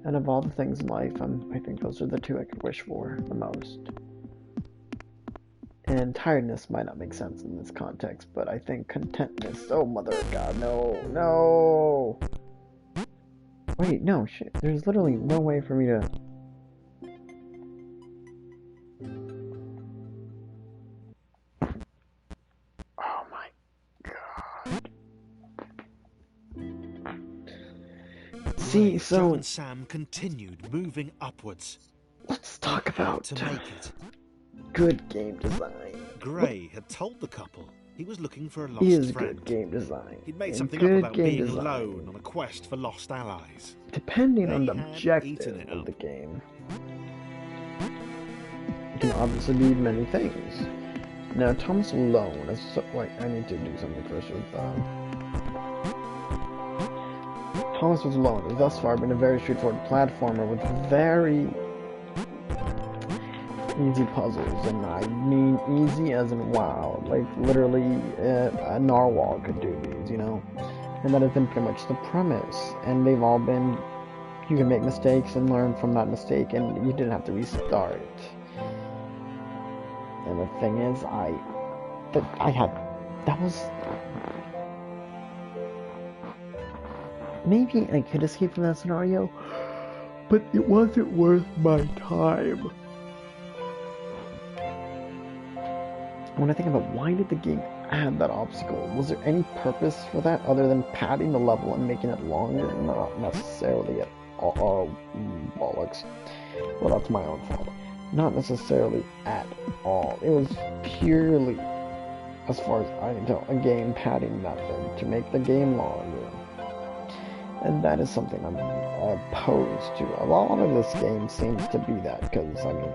And of all the things in life, I think those are the two I could wish for the most. And tiredness might not make sense in this context, but I think contentness, oh mother of God, no! Wait, no, shit, there's literally no way for me to... Oh my God. See, so... Joe and Sam continued moving upwards. Let's talk about to make it. Good game design. Gray had told the couple he was looking for a lost He is friend. good game design. He'd made something up about being alone on a quest for lost allies. Depending on the objective of the game, it can obviously be many things. Now, Thomas alone is so... Wait, I need to do something first with Thomas was alone. Has thus far been a very straightforward platformer with very easy puzzles, and I mean easy as in wow. Like literally, a narwhal could do these, you know. And that has been pretty much the premise. And they've all been, you can make mistakes and learn from that mistake, and you didn't have to restart. And the thing is, that was. Maybe I could escape from that scenario, but it wasn't worth my time. When I think about why did the game add that obstacle, was there any purpose for that other than padding the level and making it longer? Not necessarily at all. Bollocks. Well, that's my own fault. Not necessarily at all. It was purely, as far as I can tell, a game padding method to make the game longer. And that is something I'm opposed to. A lot of this game seems to be that, because, I mean,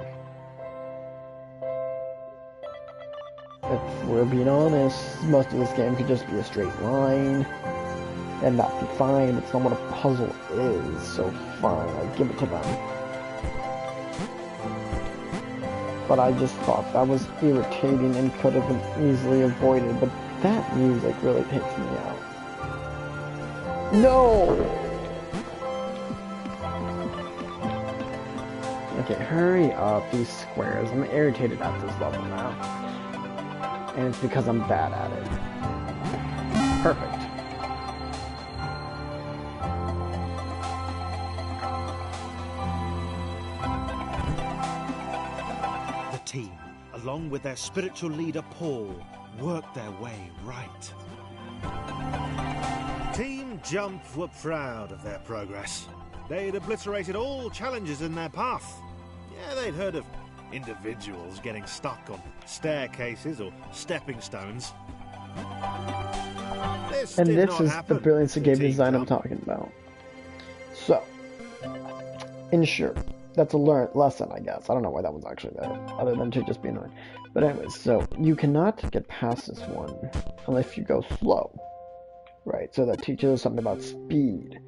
if we're being honest, most of this game could just be a straight line and that be fine. It's not what a puzzle is, so fine, I give it to them. But I just thought that was irritating and could have been easily avoided, but that music really takes me out. No! Okay, hurry up, these squares. I'm irritated at this level now. And it's because I'm bad at it. Perfect. Team, along with their spiritual leader Paul, worked their way right. Team Jump were proud of their progress. They'd obliterated all challenges in their path. Yeah, they'd heard of individuals getting stuck on staircases or stepping stones. This and did this not is happen the brilliance of to game Team design I'm Jump. talking about. So, in short, that's a learned lesson, I guess. I don't know why that was actually there, other than to just be annoying. But anyways, so you cannot get past this one unless you go slow, right? So that teaches us something about speed.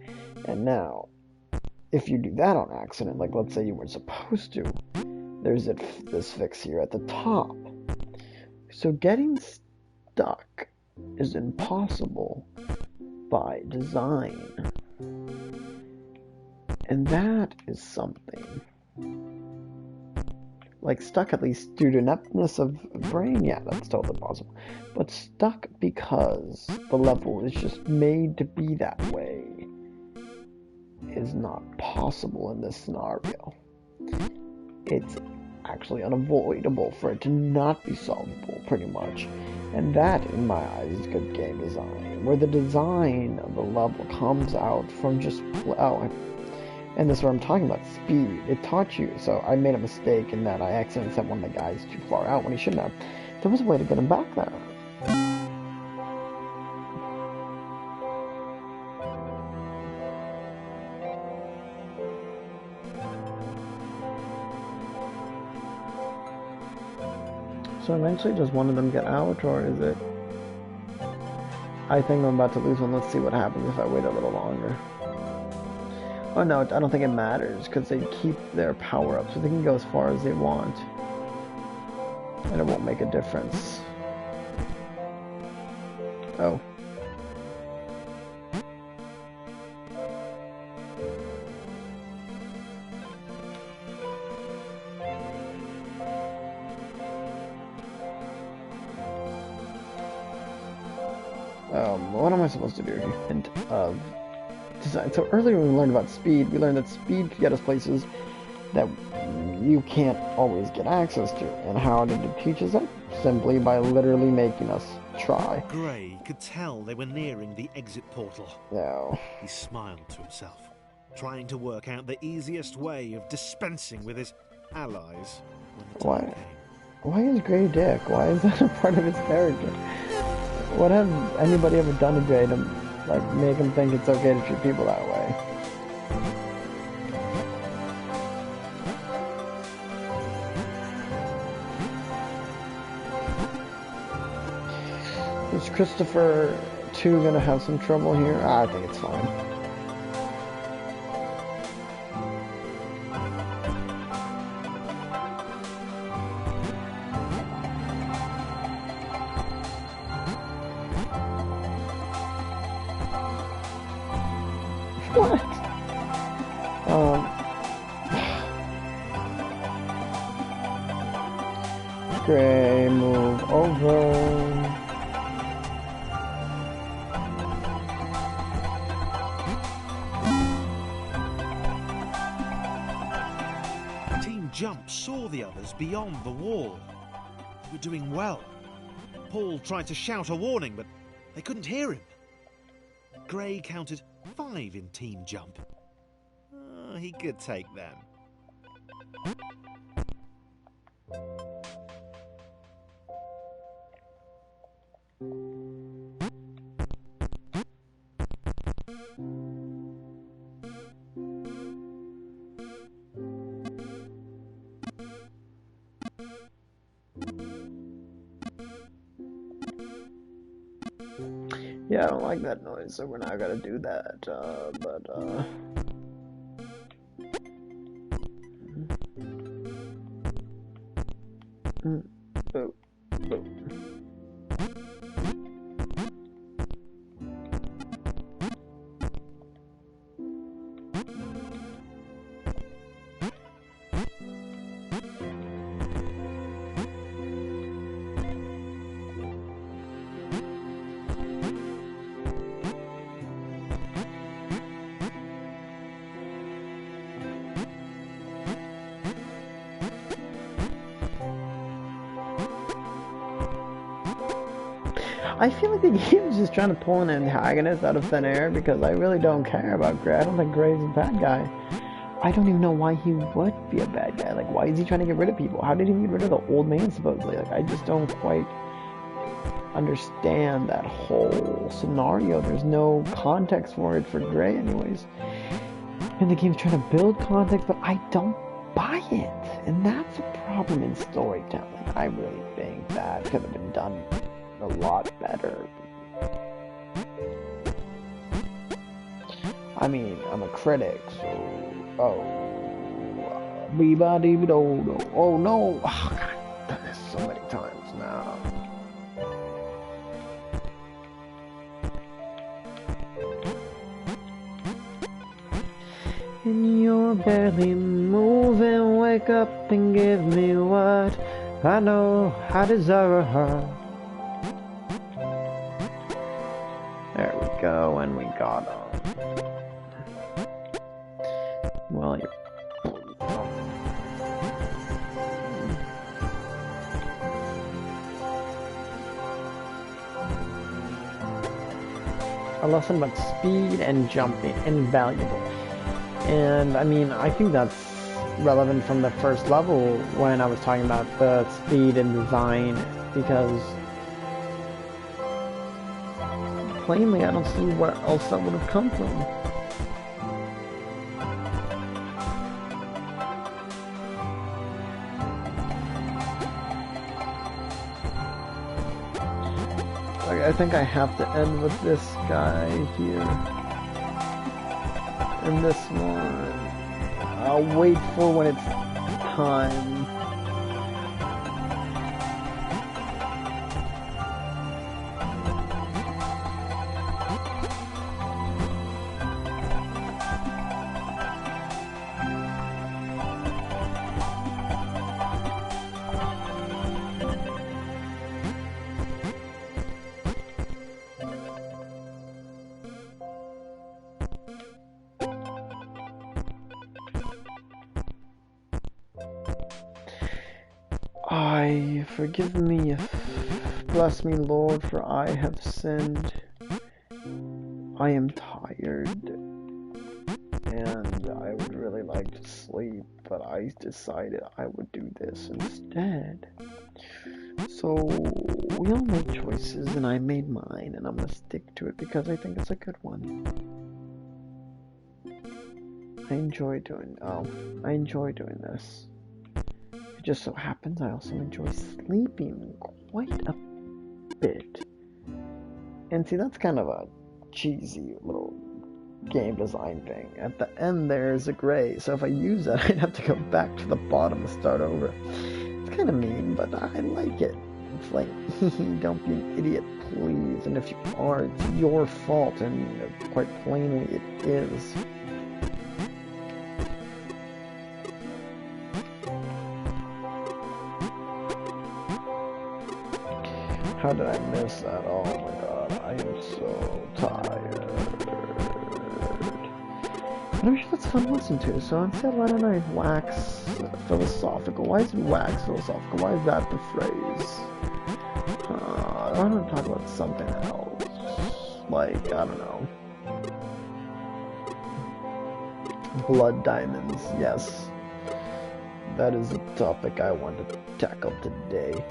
And now, if you do that on accident, like let's say you weren't supposed to, there's this fix here at the top. So getting stuck is impossible by design. And that is something. Like stuck at least due to ineptness of brain, yeah, that's totally possible. But stuck because the level is just made to be that way is not possible in this scenario. It's actually unavoidable for it to not be solvable, pretty much. And that, in my eyes, is good game design, where the design of the level comes out from just, and this is where I'm talking about speed. It taught you, so I made a mistake in that I accidentally sent one of the guys too far out when he shouldn't have. There was a way to get him back there. So eventually does one of them get out, or is it... I think I'm about to lose one. Let's see what happens if I wait a little longer. Oh no, I don't think it matters, because they keep their power up, so they can go as far as they want. And it won't make a difference. Oh. What am I supposed to do here? Hint of design. So earlier when we learned about speed, we learned that speed could get us places that you can't always get access to. And how did it teach us that? Simply by literally making us try. Gray could tell they were nearing the exit portal. No. He smiled to himself, trying to work out the easiest way of dispensing with his allies when the time came. Why is Gray Dick? Why is that a part of his character? What has anybody ever done to Gray to make him think it's okay to treat people that way? Is Christopher 2 gonna have some trouble here? I think it's fine. What? Gray, move over. Team Jump saw the others beyond the wall. They were doing well. Paul tried to shout a warning, but they couldn't hear him. Gray counted 5 in Team Jump. He could take them. Yeah, I don't like that noise, so we're not gonna do that, oh, oh. I feel like the game is just trying to pull an antagonist out of thin air because I really don't care about Gray. I don't think Gray's a bad guy. I don't even know why he would be a bad guy. Like, why is he trying to get rid of people? How did he get rid of the old man, supposedly? Like, I just don't quite understand that whole scenario. There's no context for it for Gray, anyways. And the game's trying to build context, but I don't buy it. And that's a problem in storytelling. I really think that could have been done a lot better. I mean, I'm a critic, so... Oh. Oh, no! Oh, God, I've done this so many times now. And you're barely moving, wake up and give me what I know I deserve her. There we go, and we got him. Well, you're... A lesson about speed and jumping, invaluable. And, I mean, I think that's relevant from the first level when I was talking about the speed and design, because plainly I don't see where else that would have come from. I think I have to end with this guy here. And this one. I'll wait for when it's time. Forgive me, bless me, Lord, for I have sinned. I am tired, and I would really like to sleep, but I decided I would do this instead. So, we all make choices, and I made mine, and I'm gonna stick to it because I think it's a good one. I enjoy doing this. Just so happens I also enjoy sleeping quite a bit. And see, that's kind of a cheesy little game design thing. At the end there's a gray, so if I use that I'd have to go back to the bottom and start over. It's kind of mean, but I like it. It's like, don't be an idiot, please. And if you are, it's your fault, and quite plainly it is. How did I miss that? Oh my god, I am so tired. But I'm sure that's fun to listen to, so instead why don't I wax philosophical? Why is it wax philosophical? Why is that the phrase? I want to talk about something else. Like, I don't know. Blood diamonds, yes. that is the topic I want to tackle today.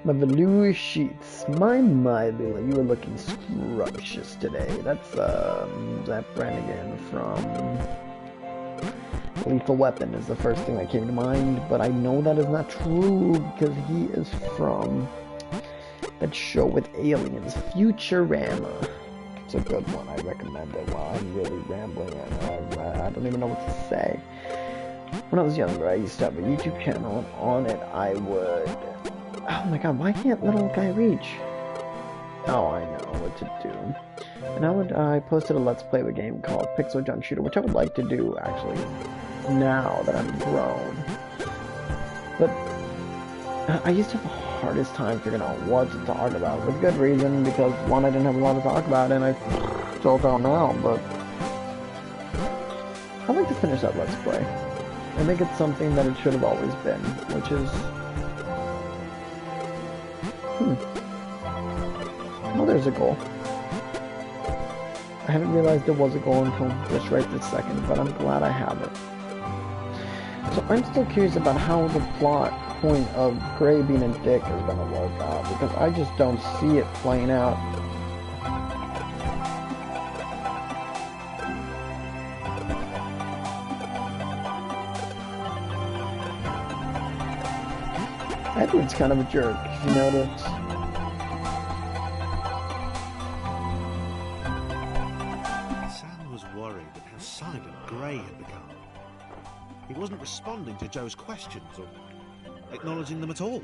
My velour sheets. My, Lila, you are looking scrumptious today. That's, Zap Brannigan from Lethal Weapon is the first thing that came to mind, but I know that is not true because he is from that show with aliens, Futurama. It's a good one. I recommend it while I'm really rambling and I don't even know what to say. When I was younger, I used to have a YouTube channel, and on it I would... Oh my god, why can't little guy reach? Oh, I know what to do. And I posted a Let's Play of a game called Pixel Junk Shooter, which I would like to do, actually, now that I'm grown. But I used to have the hardest time figuring out what to talk about, with good reason, because one, I didn't have a lot to talk about, and I still don't now, but I'd like to finish that Let's Play. I think it's something that it should have always been, which is... Well, there's a goal. I haven't realized there was a goal until just right this second, but I'm glad I have it. So I'm still curious about how the plot point of Gray being a dick is going to work out, because I just don't see it playing out. Edward's kind of a jerk, if you notice. Sam was worried at how silent Gray had become. He wasn't responding to Joe's questions or acknowledging them at all.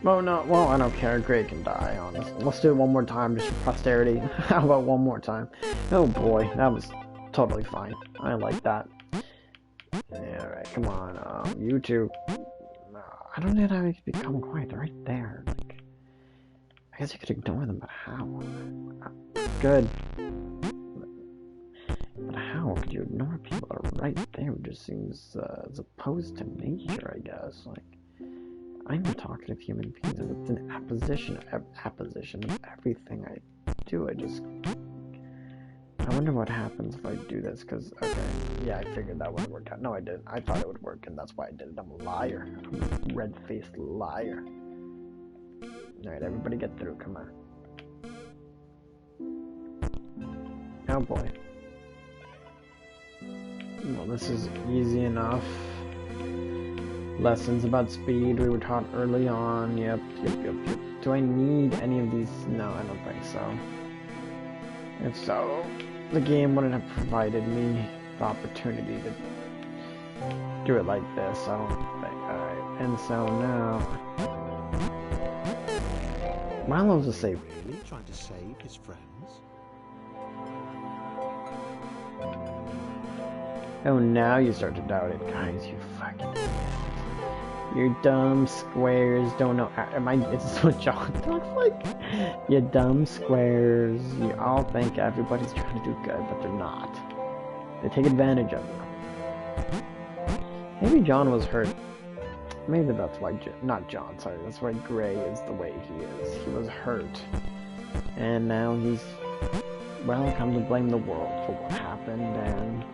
Oh no, well, I don't care. Gray can die, honestly. Let's do it one more time, just for posterity. How about one more time? Oh boy, that was totally fine. I like that. Yeah, alright, come on, you two. I don't know how to become quiet. They're right there. Like, I guess you could ignore them, but how? Good. But how could you ignore people that are right there? It just seems as opposed to nature, I guess. Like, I'm a talkative human being, and it's an apposition of everything I do. I wonder what happens if I do this, because, okay, yeah, I figured that wouldn't work out. No, I didn't. I thought it would work, and that's why I did it. I'm a liar. I'm a red-faced liar. Alright, everybody get through, come on. Oh boy. Well, this is easy enough. Lessons about speed we were taught early on. Yep. Do I need any of these? No, I don't think so. If so, the game wouldn't have provided me the opportunity to do it like this, I don't think. Alright, and so now... Milo's a safe. Really trying to save his friends? Oh, now you start to doubt it. Guys, you fucking... You dumb squares don't know... Is this what John talks like? You dumb squares. You all think everybody's trying to do good, but they're not. They take advantage of you. Maybe John was hurt. Maybe that's why... Not John, sorry. That's why Gray is the way he is. He was hurt. And now he's... Well, come to blame the world for what happened, and...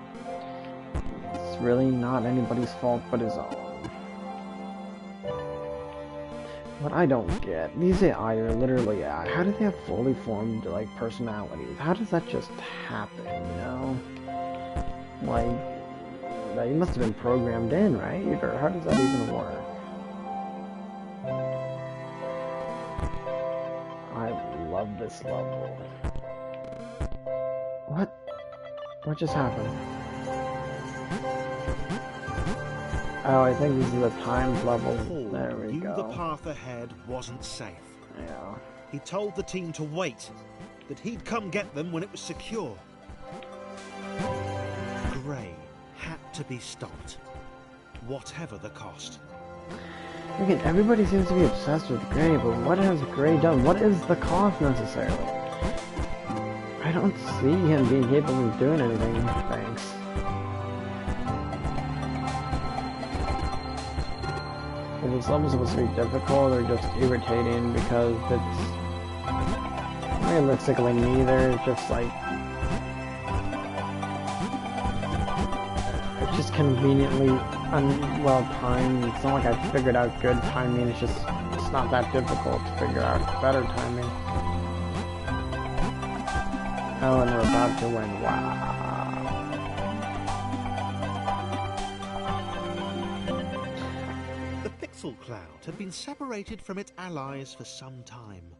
It's really not anybody's fault but his own. What I don't get, these AI are literally AI. How do they have fully formed, like, personalities? How does that just happen, you know? Like, they must have been programmed in, right? Or how does that even work? I love this level. What? What just happened? Oh, I think this is a timed level. There we go. The path ahead wasn't safe. Yeah. He told the team to wait, that he'd come get them when it was secure. Gray had to be stopped, whatever the cost. Again, everybody seems to be obsessed with Gray, but what has Gray done? What is the cost necessarily? I don't see him being capable of doing anything, thanks. If this level's supposed to be difficult or just irritating because it's realistically neither, it's just like it's just conveniently Well, time, it's not like I figured out good timing, it's just, it's not that difficult to figure out better timing. Oh, and we're about to win, wow. The Pixel Cloud had been separated from its allies for some time.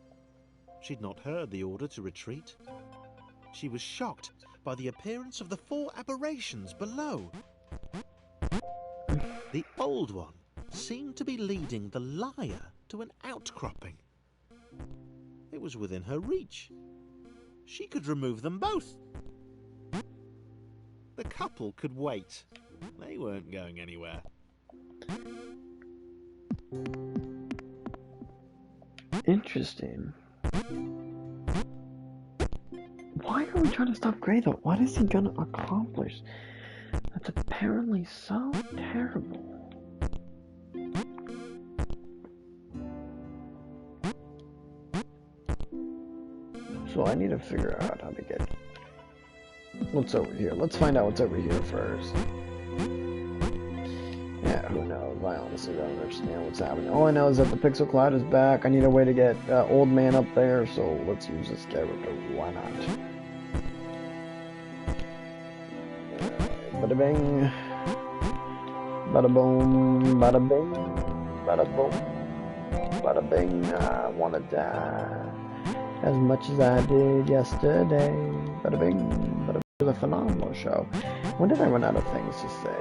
She'd not heard the order to retreat. She was shocked by the appearance of the 4 aberrations below. The old one seemed to be leading the liar to an outcropping. It was within her reach. She could remove them both. The couple could wait. They weren't going anywhere. Interesting. Why are we trying to stop Gray though? What is he gonna accomplish? That's apparently so terrible. So I need to figure out how to get... What's over here? Let's find out what's over here first. Yeah, who knows? I honestly don't understand what's happening. All I know is that the Pixel Cloud is back. I need a way to get Old Man up there, so let's use this character. Why not? Bada bing. Bada boom. Bada bing. Bada boom. Bada bing. I wanna die as much as I did yesterday. Bada bing. Bada bing. It was a phenomenal show. When did I run out of things to say?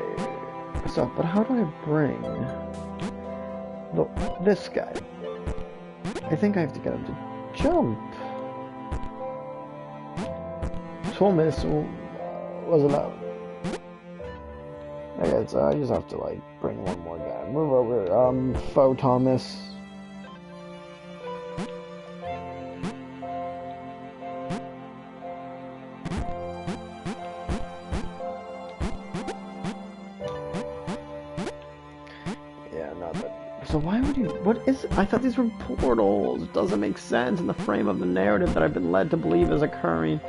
So, but how do I bring this guy? I think I have to get him to jump. Thomas was allowed. Okay, so I just have to like bring one more guy. Move over, Faux Thomas. So why would you... What is... I thought these were portals. It doesn't make sense in the frame of the narrative that I've been led to believe is occurring.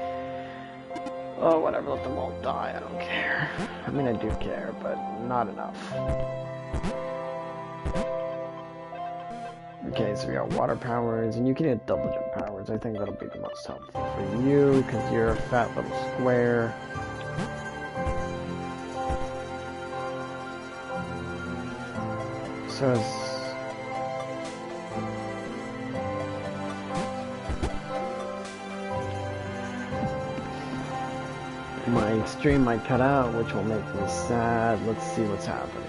Oh, whatever. Let them all die. I don't care. I mean, I do care, but not enough. Okay, so we got water powers, and you can get double jump powers. I think that'll be the most helpful for you, because you're a fat little square. So my stream might cut out, which will make me sad. Let's see what's happening.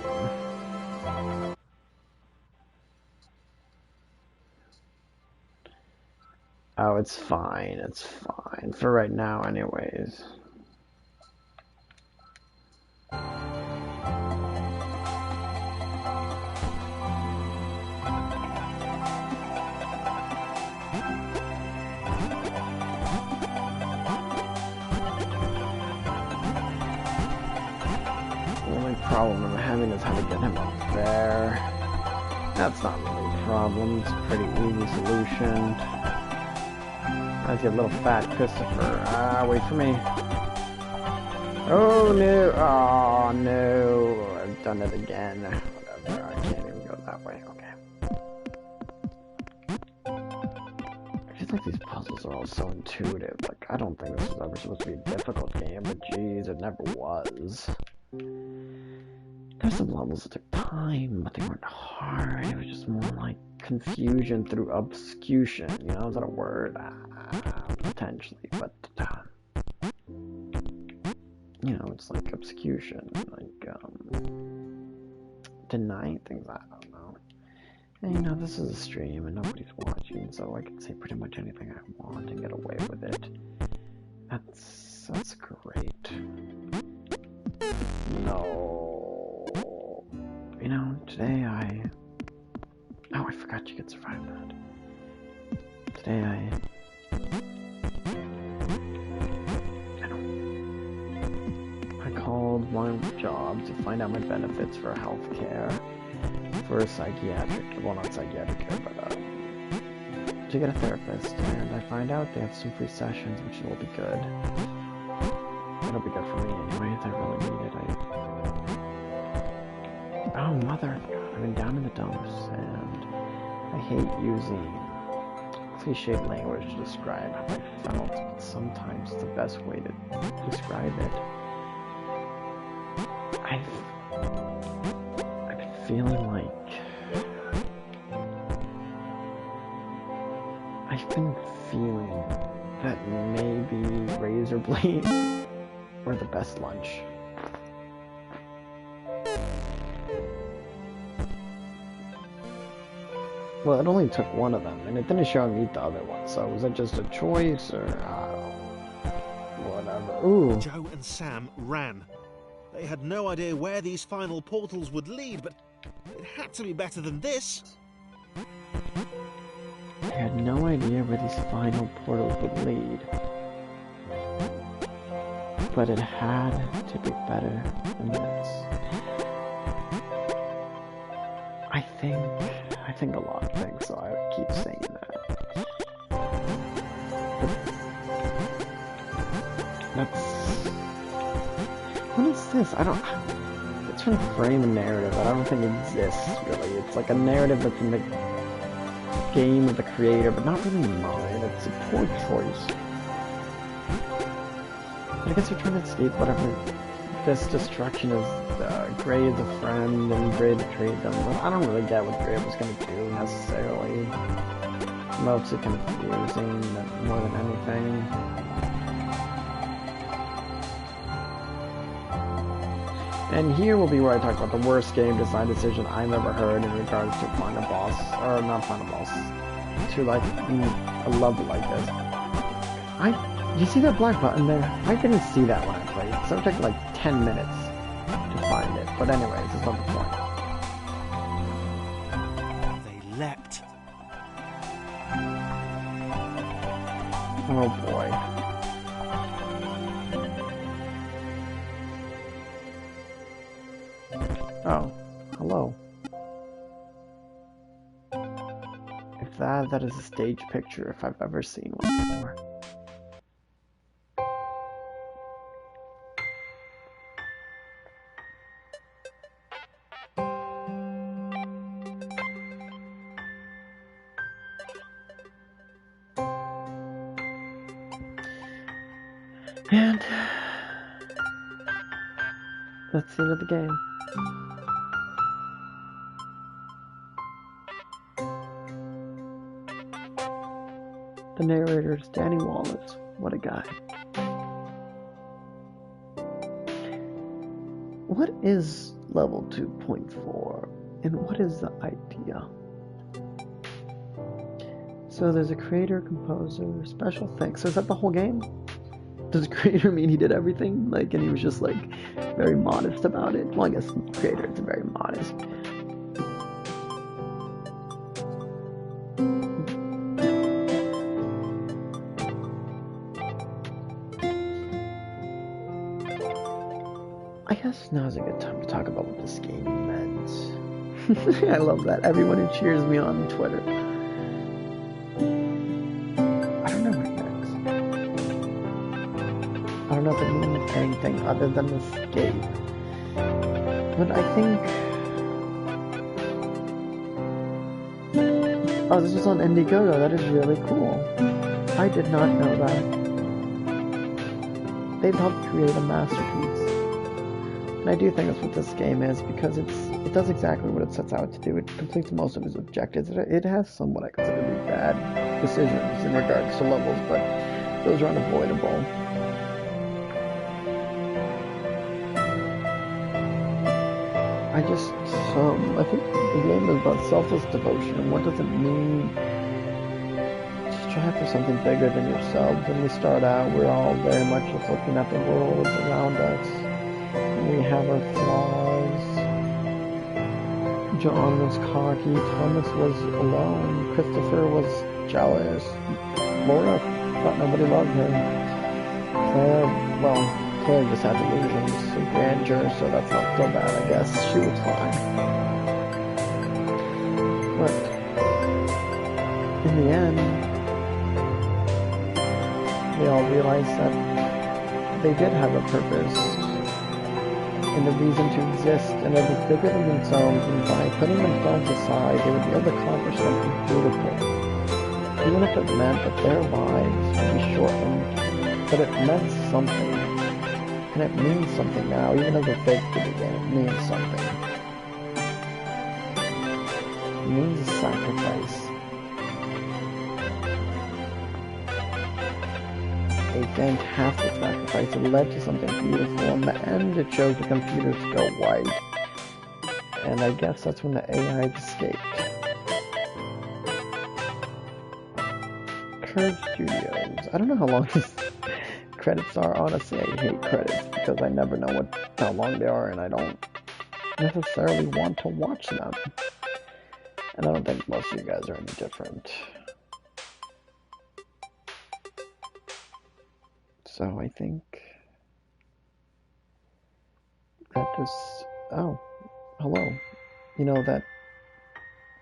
Oh, it's fine. It's fine. For right now, anyways. Problem I'm having is how to get him up there. That's not really a problem. It's a pretty easy solution. That's your little fat Christopher. Ah, wait for me. Oh no! Oh no! I've done it again. Whatever. I can't even go that way. Okay. I feel like these puzzles are all so intuitive. Like, I don't think this was ever supposed to be a difficult game, but geez, it never was. There's some levels that took time, but they weren't hard. It was just more like confusion through obscuration. You know, is that a word? Potentially, but you know, it's like obscuration, like denying things. I don't know. And you know, this is a stream and nobody's watching, so I can say pretty much anything I want and get away with it. That's great. No. You know, today oh, I forgot you could survive that. Today I called my job to find out my benefits for healthcare, for a psychiatric, well, not psychiatric care, but to get a therapist, and I find out they have some free sessions, which will be good. It'll be good for me anyway, if I really need it. Oh, mother. I've been down in the dumps, and I hate using cliched language to describe how I felt. Sometimes the best way to describe it. I've been feeling like that maybe razor blades were the best lunch. Well, it only took one of them, and it didn't show me the other one, so was it just a choice, or whatever. Ooh. Joe and Sam ran. They had no idea where these final portals would lead, but it had to be better than this. They had no idea where these final portals would lead. But it had to be better than this. I think a lot of things, so I keep saying that. What is this? It's trying to frame a narrative that I don't think exists, really. It's like a narrative that's in the game of the creator, but not really mine. It's a poor choice. I guess they're trying to escape whatever this destruction is. Gray is a friend, and Gray betrayed them. But I don't really get what Gray was going to do, necessarily. Mostly confusing more than anything. And here will be where I talk about the worst game design decision I've ever heard in regards to final boss, or not final boss, to like a level like this. You see that black button there? I didn't see that when I played, so it took like 10 minutes to find it. But anyways, it's not the point. They leapt. Oh boy. Oh, hello. If that is a stage picture, if I've ever seen one before. And that's the end of the game. The narrator is Danny Wallace. What a guy. What is level 2.4 and what is the idea? So there's a creator, composer, special things. So is that the whole game? Does creator mean he did everything? Like, and he was just like very modest about it? Well, I guess creator is very modest. I guess now's a good time to talk about what this game meant. I love that. Everyone who cheers me on Twitter. I don't know what it meant. I don't know if it means anything other than escape. But I think... Oh, this is on Indiegogo. That is really cool. I did not know that. They've helped create a masterpiece. And I do think that's what this game is, because it does exactly what it sets out to do. It completes most of its objectives. It has somewhat I consider to be bad decisions in regards to levels, but those are unavoidable. I think the game is about selfless devotion, and what does it mean to strive for something bigger than yourselves? When we start out, we're all very much just looking at the world around us. We have our flaws. John was cocky, Thomas was alone, Christopher was jealous, Laura thought nobody loved her. Claire just had delusions of grandeur, so that's not so bad, I guess. She was fine. But in the end, they all realized that they did have a purpose. and a reason to exist, and it was bigger than themselves, and by putting themselves aside, they would be able to accomplish something beautiful. Even if it meant that their lives would be shortened, but it meant something. And it means something now, even as a fake video game, it means something. It means a sacrifice. A fantastic sacrifice. It led to something beautiful. In the end, it chose the computers to go white. And I guess that's when the AI escaped. Curve Studios. I don't know how long these credits are. Honestly, I hate credits because I never know how long they are, and I don't necessarily want to watch them. And I don't think most of you guys are any different. So I think that just, oh, hello. You know, that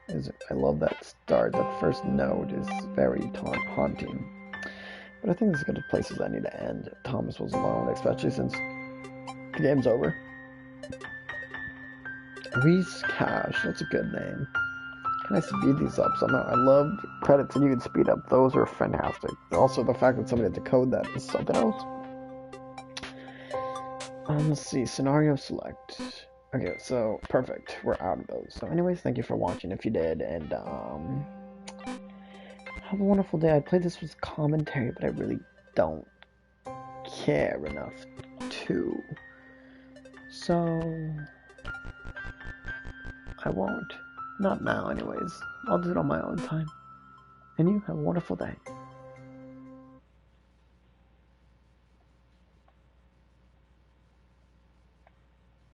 is, I love that start. That first note is very haunting. But I think this is good places I need to end. Thomas was alone, especially since the game's over. Reese Cash, that's a good name. Can I speed these up somehow? I love credits and you can speed up. Those are fantastic. Also, the fact that somebody had to code that is something else. Let's see. Scenario select. Okay, so perfect. We're out of those. So anyways, thank you for watching if you did. And have a wonderful day. I played this with commentary, but I really don't care enough to. So I won't. Not now, anyways. I'll do it on my own time. And you have a wonderful day.